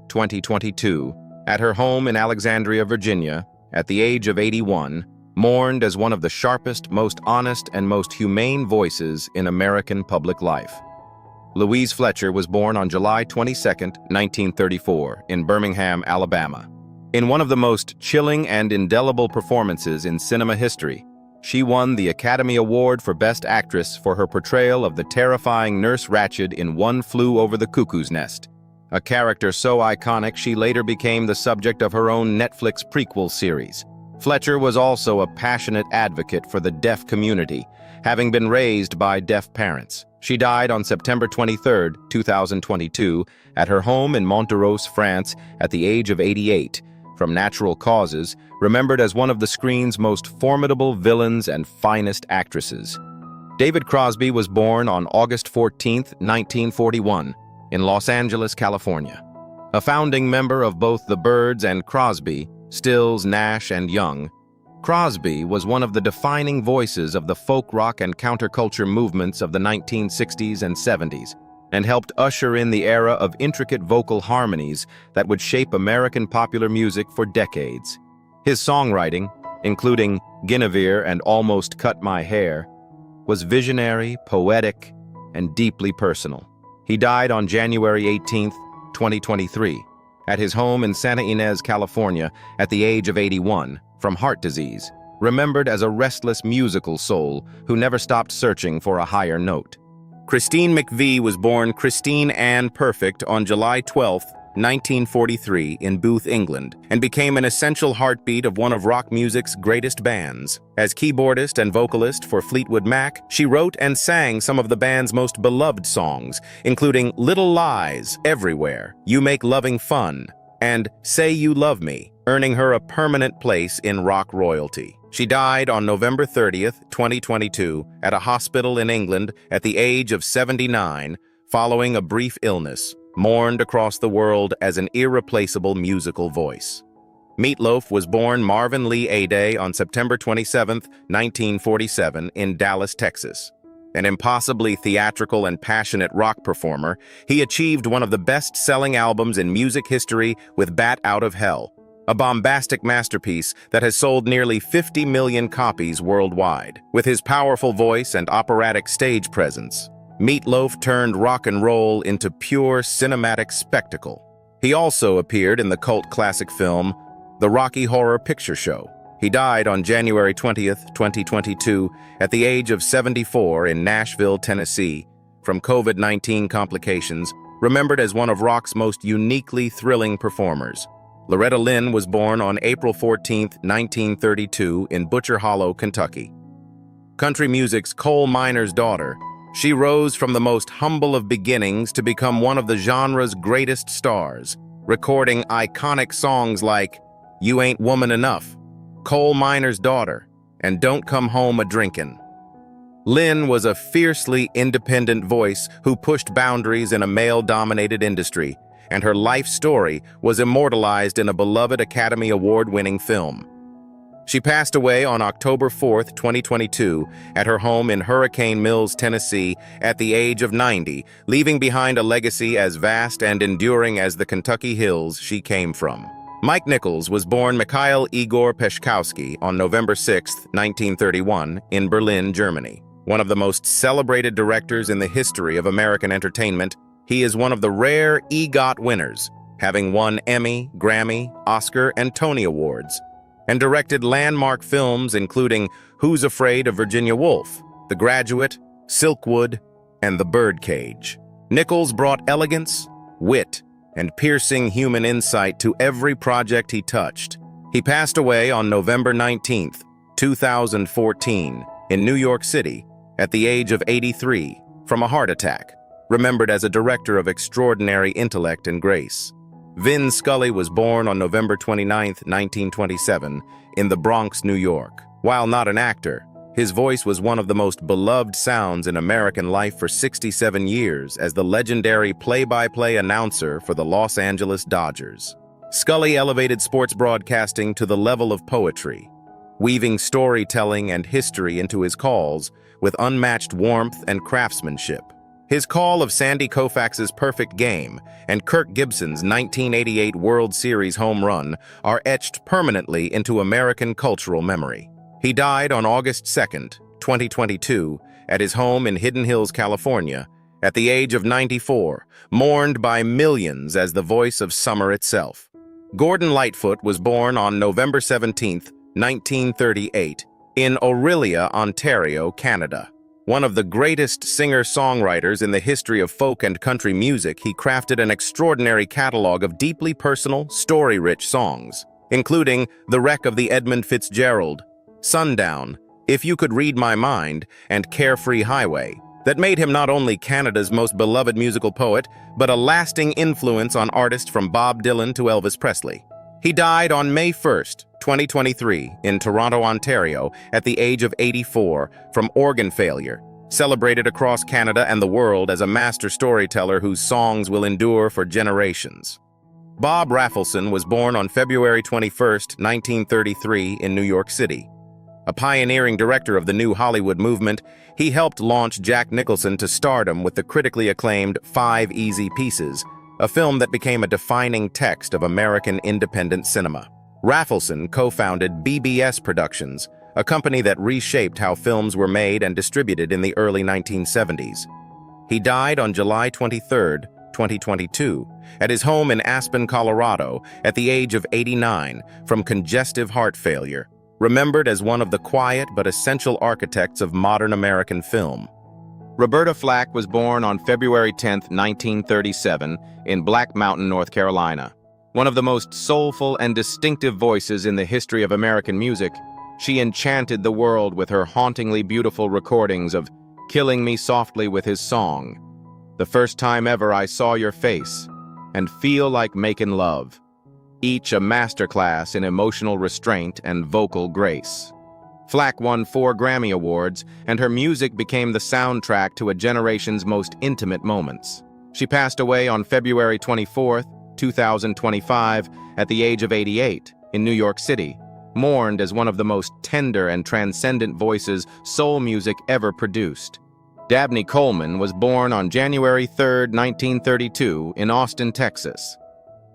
2022, at her home in Alexandria, Virginia, at the age of 81, mourned as one of the sharpest, most honest, and most humane voices in American public life. Louise Fletcher was born on July 22, 1934, in Birmingham, Alabama. In one of the most chilling and indelible performances in cinema history, she won the Academy Award for Best Actress for her portrayal of the terrifying Nurse Ratched in One Flew Over the Cuckoo's Nest, a character so iconic she later became the subject of her own Netflix prequel series. Fletcher was also a passionate advocate for the deaf community, having been raised by deaf parents. She died on September 23, 2022, at her home in Monteros, France, at the age of 88, from natural causes, remembered as one of the screen's most formidable villains and finest actresses. David Crosby was born on August 14, 1941, in Los Angeles, California. A founding member of both the Byrds and Crosby, Stills, Nash, and Young, Crosby was one of the defining voices of the folk rock and counterculture movements of the 1960s and 70s, and helped usher in the era of intricate vocal harmonies that would shape American popular music for decades. His songwriting, including Guinevere and Almost Cut My Hair, was visionary, poetic, and deeply personal. He died on January 18, 2023, at his home in Santa Ynez, California, at the age of 81, from heart disease, remembered as a restless musical soul who never stopped searching for a higher note. Christine McVie was born Christine Ann Perfect on July 12, 1943, in Booth, England, and became an essential heartbeat of one of rock music's greatest bands. As keyboardist and vocalist for Fleetwood Mac, she wrote and sang some of the band's most beloved songs, including Little Lies, Everywhere, You Make Loving Fun, and Say You Love Me, earning her a permanent place in rock royalty. She died on November 30th, 2022, at a hospital in England at the age of 79, following a brief illness, mourned across the world as an irreplaceable musical voice. Meatloaf was born Marvin Lee Aday on September 27, 1947, in Dallas, Texas. An impossibly theatrical and passionate rock performer, he achieved one of the best-selling albums in music history with Bat Out of Hell, a bombastic masterpiece that has sold nearly 50 million copies worldwide. With his powerful voice and operatic stage presence, Meatloaf turned rock and roll into pure cinematic spectacle. He also appeared in the cult classic film, The Rocky Horror Picture Show. He died on January 20th, 2022, at the age of 74 in Nashville, Tennessee, from COVID-19 complications, remembered as one of rock's most uniquely thrilling performers. Loretta Lynn was born on April 14, 1932, in Butcher Hollow, Kentucky. Country music's coal miner's daughter, She rose from the most humble of beginnings to become one of the genre's greatest stars, recording iconic songs like You Ain't Woman Enough, Coal Miner's Daughter, and Don't Come Home a-Drinkin'. Lynn was a fiercely independent voice who pushed boundaries in a male-dominated industry, and her life story was immortalized in a beloved Academy Award-winning film. She passed away on October 4, 2022, at her home in Hurricane Mills, Tennessee, at the age of 90, leaving behind a legacy as vast and enduring as the Kentucky hills she came from. Mike Nichols was born Mikhail Igor Peszkowski on November 6, 1931, in Berlin, Germany. One of the most celebrated directors in the history of American entertainment, he is one of the rare EGOT winners, having won Emmy, Grammy, Oscar, and Tony Awards, and directed landmark films including Who's Afraid of Virginia Woolf, The Graduate, Silkwood, and The Birdcage. Nichols brought elegance, wit, and piercing human insight to every project he touched. He passed away on November 19, 2014, in New York City, at the age of 83, from a heart attack, remembered as a director of extraordinary intellect and grace. Vin Scully was born on November 29, 1927, in the Bronx, New York. While not an actor, his voice was one of the most beloved sounds in American life for 67 years as the legendary play-by-play announcer for the Los Angeles Dodgers. Scully elevated sports broadcasting to the level of poetry, weaving storytelling and history into his calls with unmatched warmth and craftsmanship. His call of Sandy Koufax's perfect game and Kirk Gibson's 1988 World Series home run are etched permanently into American cultural memory. He died on August 2, 2022, at his home in Hidden Hills, California, at the age of 94, mourned by millions as the voice of summer itself. Gordon Lightfoot was born on November 17, 1938, in Orillia, Ontario, Canada. One of the greatest singer-songwriters in the history of folk and country music, he crafted an extraordinary catalog of deeply personal, story-rich songs, including The Wreck of the Edmund Fitzgerald, Sundown, If You Could Read My Mind, and Carefree Highway, that made him not only Canada's most beloved musical poet, but a lasting influence on artists from Bob Dylan to Elvis Presley. He died on May 1, 2023, in Toronto, Ontario, at the age of 84, from organ failure, celebrated across Canada and the world as a master storyteller whose songs will endure for generations. Bob Rafelson was born on February 21, 1933, in New York City. A pioneering director of the New Hollywood movement, he helped launch Jack Nicholson to stardom with the critically acclaimed 5 Easy Pieces, a film that became a defining text of American independent cinema. Rafelson co-founded BBS Productions, a company that reshaped how films were made and distributed in the early 1970s. He died on July 23, 2022, at his home in Aspen, Colorado, at the age of 89, from congestive heart failure, remembered as one of the quiet but essential architects of modern American film. Roberta Flack was born on February 10, 1937, in Black Mountain, North Carolina. One of the most soulful and distinctive voices in the history of American music, she enchanted the world with her hauntingly beautiful recordings of Killing Me Softly with His Song, The First Time Ever I Saw Your Face, and Feel Like Makin' Love, each a masterclass in emotional restraint and vocal grace. Flack won 4 Grammy Awards, and her music became the soundtrack to a generation's most intimate moments. She passed away on February 24, 2025, at the age of 88, in New York City, mourned as one of the most tender and transcendent voices soul music ever produced. Dabney Coleman was born on January 3, 1932, in Austin, Texas.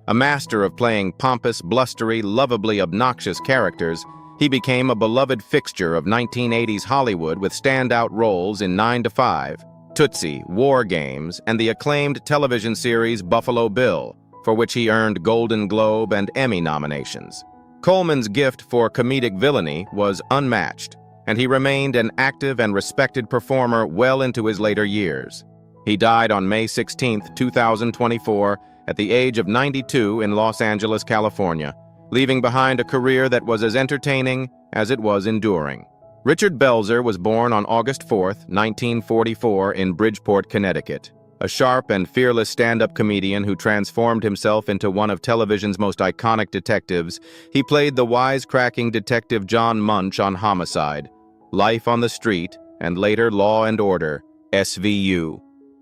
A master of playing pompous, blustery, lovably obnoxious characters, he became a beloved fixture of 1980s Hollywood with standout roles in 9 to 5, Tootsie, War Games, and the acclaimed television series Buffalo Bill, for which he earned Golden Globe and Emmy nominations. Coleman's gift for comedic villainy was unmatched, and he remained an active and respected performer well into his later years. He died on May 16, 2024, at the age of 92 in Los Angeles, California, leaving behind a career that was as entertaining as it was enduring. Richard Belzer was born on August 4, 1944, in Bridgeport, Connecticut. A sharp and fearless stand-up comedian who transformed himself into one of television's most iconic detectives, he played the wisecracking detective John Munch on Homicide, Life on the Street, and later Law and Order, SVU,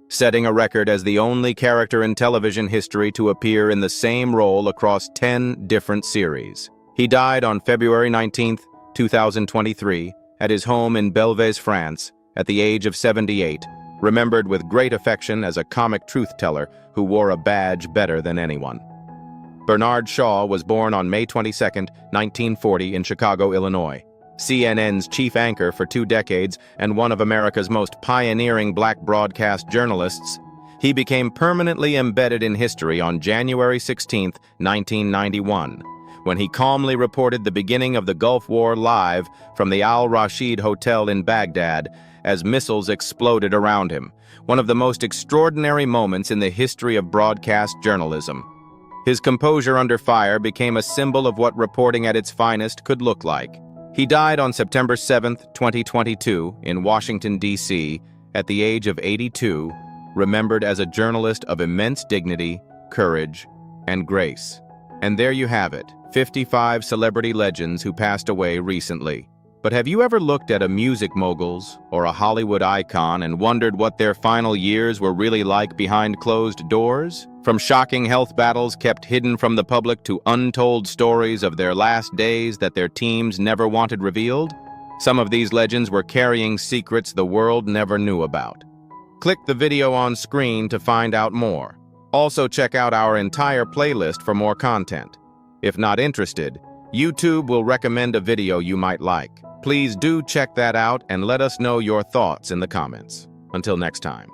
setting a record as the only character in television history to appear in the same role across 10 different series. He died on February 19, 2023, at his home in Belvez, France, at the age of 78, remembered with great affection as a comic truth-teller who wore a badge better than anyone. Bernard Shaw was born on May 22, 1940, in Chicago, Illinois. CNN's chief anchor for 2 decades and one of America's most pioneering black broadcast journalists, he became permanently embedded in history on January 16, 1991, when he calmly reported the beginning of the Gulf War live from the Al Rashid Hotel in Baghdad as missiles exploded around him, one of the most extraordinary moments in the history of broadcast journalism. His composure under fire became a symbol of what reporting at its finest could look like. He died on September 7, 2022, in Washington, D.C., at the age of 82, remembered as a journalist of immense dignity, courage, and grace. And there you have it, 55 celebrity legends who passed away recently. But have you ever looked at a music mogul's or a Hollywood icon and wondered what their final years were really like behind closed doors? From shocking health battles kept hidden from the public to untold stories of their last days that their teams never wanted revealed, some of these legends were carrying secrets the world never knew about. Click the video on screen to find out more. Also check out our entire playlist for more content. If not interested, YouTube will recommend a video you might like. Please do check that out and let us know your thoughts in the comments. Until next time.